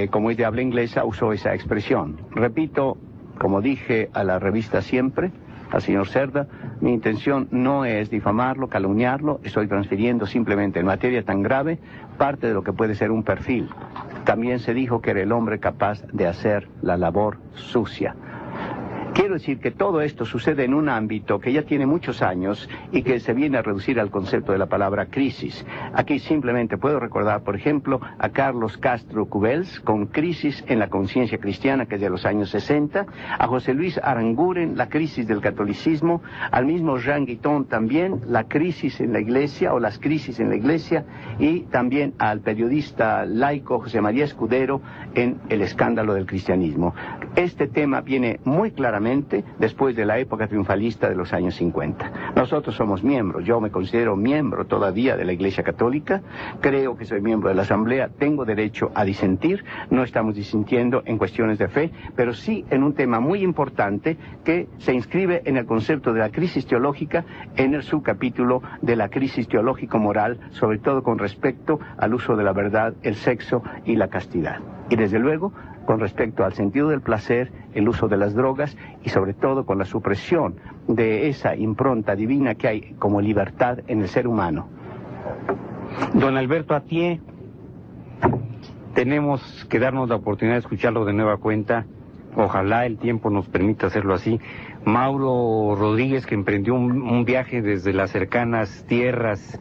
Como es de habla inglesa, usó esa expresión. Repito, como dije a la revista Siempre, al señor Cerda, mi intención no es difamarlo, calumniarlo, estoy transfiriendo simplemente en materia tan grave parte de lo que puede ser un perfil. También se dijo que era el hombre capaz de hacer la labor sucia. Quiero decir que todo esto sucede en un ámbito que ya tiene muchos años y que se viene a reducir al concepto de la palabra crisis. Aquí simplemente puedo recordar, por ejemplo, a Carlos Castro Cubels con Crisis en la conciencia cristiana, que es de los años 60, a José Luis Aranguren, La crisis del catolicismo, al mismo Jean Guiton también, La crisis en la iglesia o Las crisis en la iglesia, y también al periodista laico José María Escudero en El escándalo del cristianismo. Este tema viene muy claramente después de la época triunfalista de los años 50. Nosotros somos miembros, yo me considero miembro todavía de la Iglesia Católica, creo que soy miembro de la Asamblea, tengo derecho a disentir, no estamos disintiendo en cuestiones de fe, pero sí en un tema muy importante que se inscribe en el concepto de la crisis teológica en el subcapítulo de la crisis teológico-moral, sobre todo con respecto al uso de la verdad, el sexo y la castidad. Y desde luego, con respecto al sentido del placer, el uso de las drogas y sobre todo con la supresión de esa impronta divina que hay como libertad en el ser humano. Don Alberto Atié, tenemos que darnos la oportunidad de escucharlo de nueva cuenta. Ojalá el tiempo nos permita hacerlo así. Mauro Rodríguez, que emprendió un viaje desde las cercanas tierras,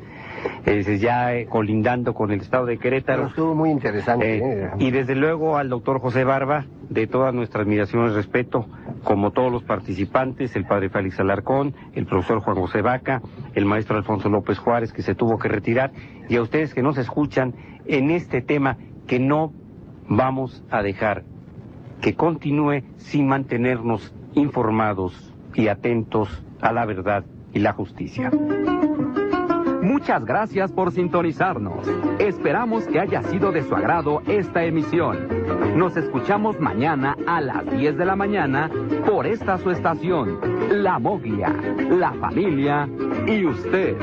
ya colindando con el estado de Querétaro. Estuvo muy interesante. Y desde luego al doctor José Barba, de toda nuestra admiración y respeto, como todos los participantes, el padre Félix Alarcón, el profesor Juan José Vaca, el maestro Alfonso López Juárez, que se tuvo que retirar, y a ustedes que nos escuchan en este tema que no vamos a dejar que continúe sin mantenernos informados y atentos a la verdad y la justicia. Muchas gracias por sintonizarnos. Esperamos que haya sido de su agrado esta emisión. Nos escuchamos mañana a las 10 de la mañana por esta su estación, La Moglia, la familia y usted.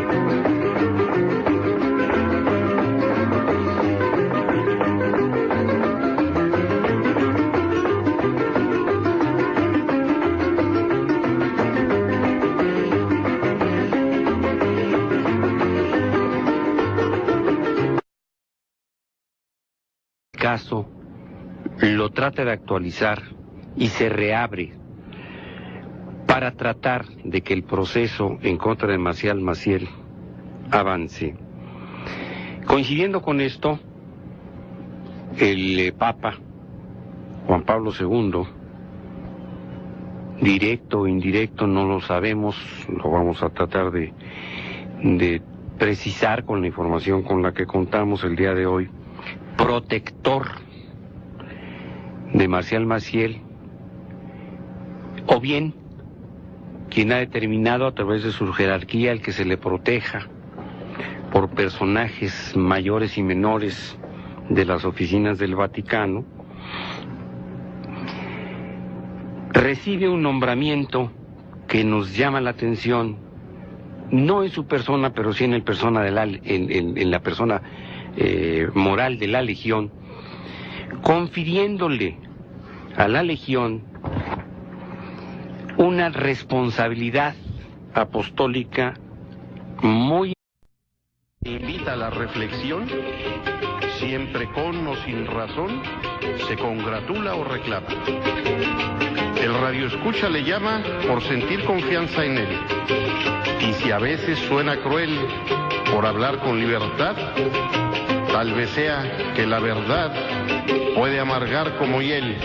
Caso lo trata de actualizar y se reabre para tratar de que el proceso en contra de Marcial Maciel avance. Coincidiendo con esto, el Papa Juan Pablo II, directo o indirecto, no lo sabemos, lo vamos a tratar de precisar con la información con la que contamos el día de hoy, protector de Marcial Maciel, o bien quien ha determinado a través de su jerarquía el que se le proteja por personajes mayores y menores de las oficinas del Vaticano, recibe un nombramiento que nos llama la atención, no en su persona, pero sí en la persona moral de la Legión, confiriéndole a la Legión una responsabilidad apostólica muy... Invita a la reflexión, siempre con o sin razón, se congratula o reclama. El radioescucha le llama por sentir confianza en él. Y si a veces suena cruel por hablar con libertad, tal vez sea que la verdad puede amargar como hiel.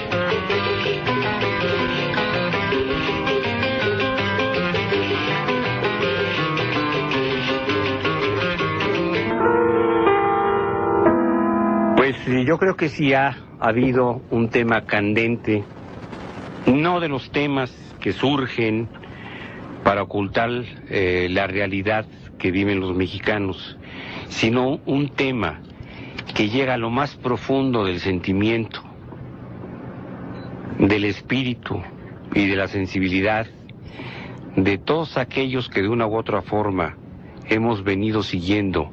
Pues yo creo que sí ha habido un tema candente, no de los temas que surgen para ocultar la realidad que viven los mexicanos, sino un tema que llega a lo más profundo del sentimiento, del espíritu y de la sensibilidad de todos aquellos que de una u otra forma hemos venido siguiendo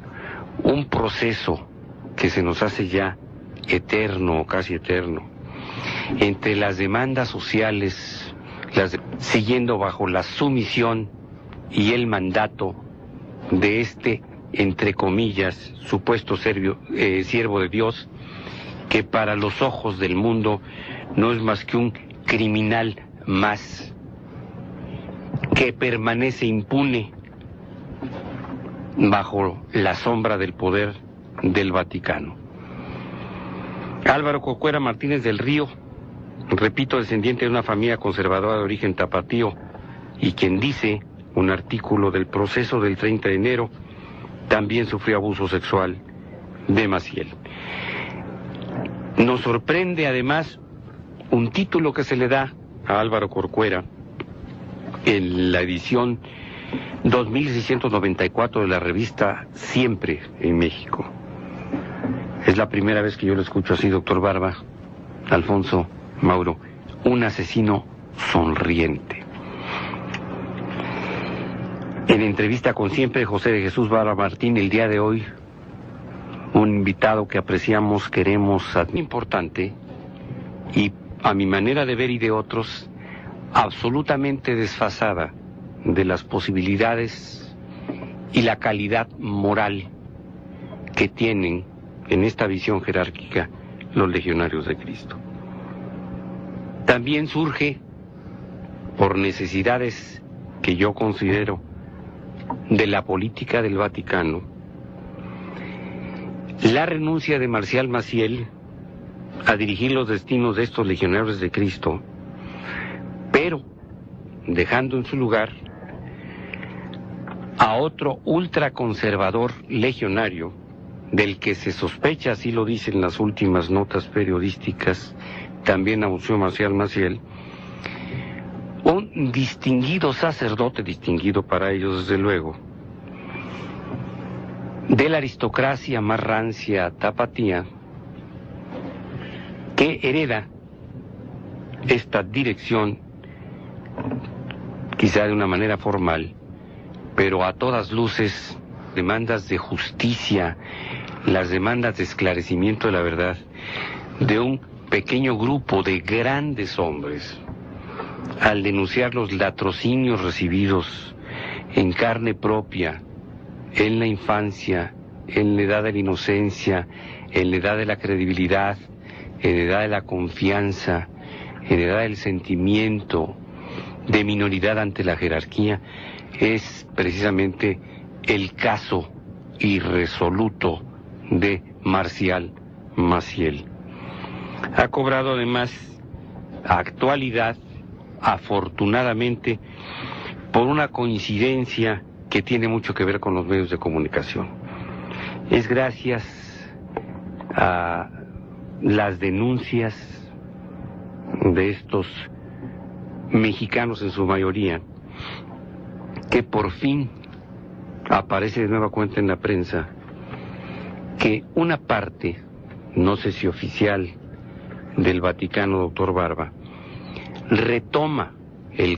un proceso que se nos hace ya eterno o casi eterno, entre las demandas sociales, siguiendo bajo la sumisión y el mandato de este, entre comillas, supuesto siervo de Dios, que para los ojos del mundo no es más que un criminal más, que permanece impune bajo la sombra del poder del Vaticano. Álvaro Corcuera Martínez del Río, repito, descendiente de una familia conservadora de origen tapatío, y quien dice, un artículo del Proceso del 30 de enero, también sufrió abuso sexual de Maciel. Nos sorprende además un título que se le da a Álvaro Corcuera en la edición 2694 de la revista Siempre en México. Es la primera vez que yo lo escucho así, doctor Barba, Alfonso, Mauro, un asesino sonriente. En entrevista con Siempre, José de Jesús Barba Martín, el día de hoy, un invitado que apreciamos, queremos, importante, y a mi manera de ver y de otros, absolutamente desfasada de las posibilidades y la calidad moral que tienen en esta visión jerárquica los legionarios de Cristo. También surge, por necesidades que yo considero de la política del Vaticano, la renuncia de Marcial Maciel a dirigir los destinos de estos legionarios de Cristo, pero dejando en su lugar a otro ultraconservador legionario, del que se sospecha, así lo dicen las últimas notas periodísticas, también abusó Marcial Maciel, un distinguido sacerdote, distinguido para ellos desde luego, de la aristocracia más rancia tapatía, que hereda esta dirección, quizá de una manera formal, pero a todas luces, demandas de justicia, las demandas de esclarecimiento de la verdad, de un pequeño grupo de grandes hombres, al denunciar los latrocinios recibidos en carne propia, en la infancia, en la edad de la inocencia, en la edad de la credibilidad, en la edad de la confianza, en la edad del sentimiento de minoridad ante la jerarquía, es precisamente el caso irresoluto de Marcial Maciel. Ha cobrado además actualidad, afortunadamente, por una coincidencia que tiene mucho que ver con los medios de comunicación. Es gracias a las denuncias de estos mexicanos en su mayoría, que por fin aparece de nueva cuenta en la prensa que una parte, no sé si oficial, del Vaticano, doctor Barba, retoma el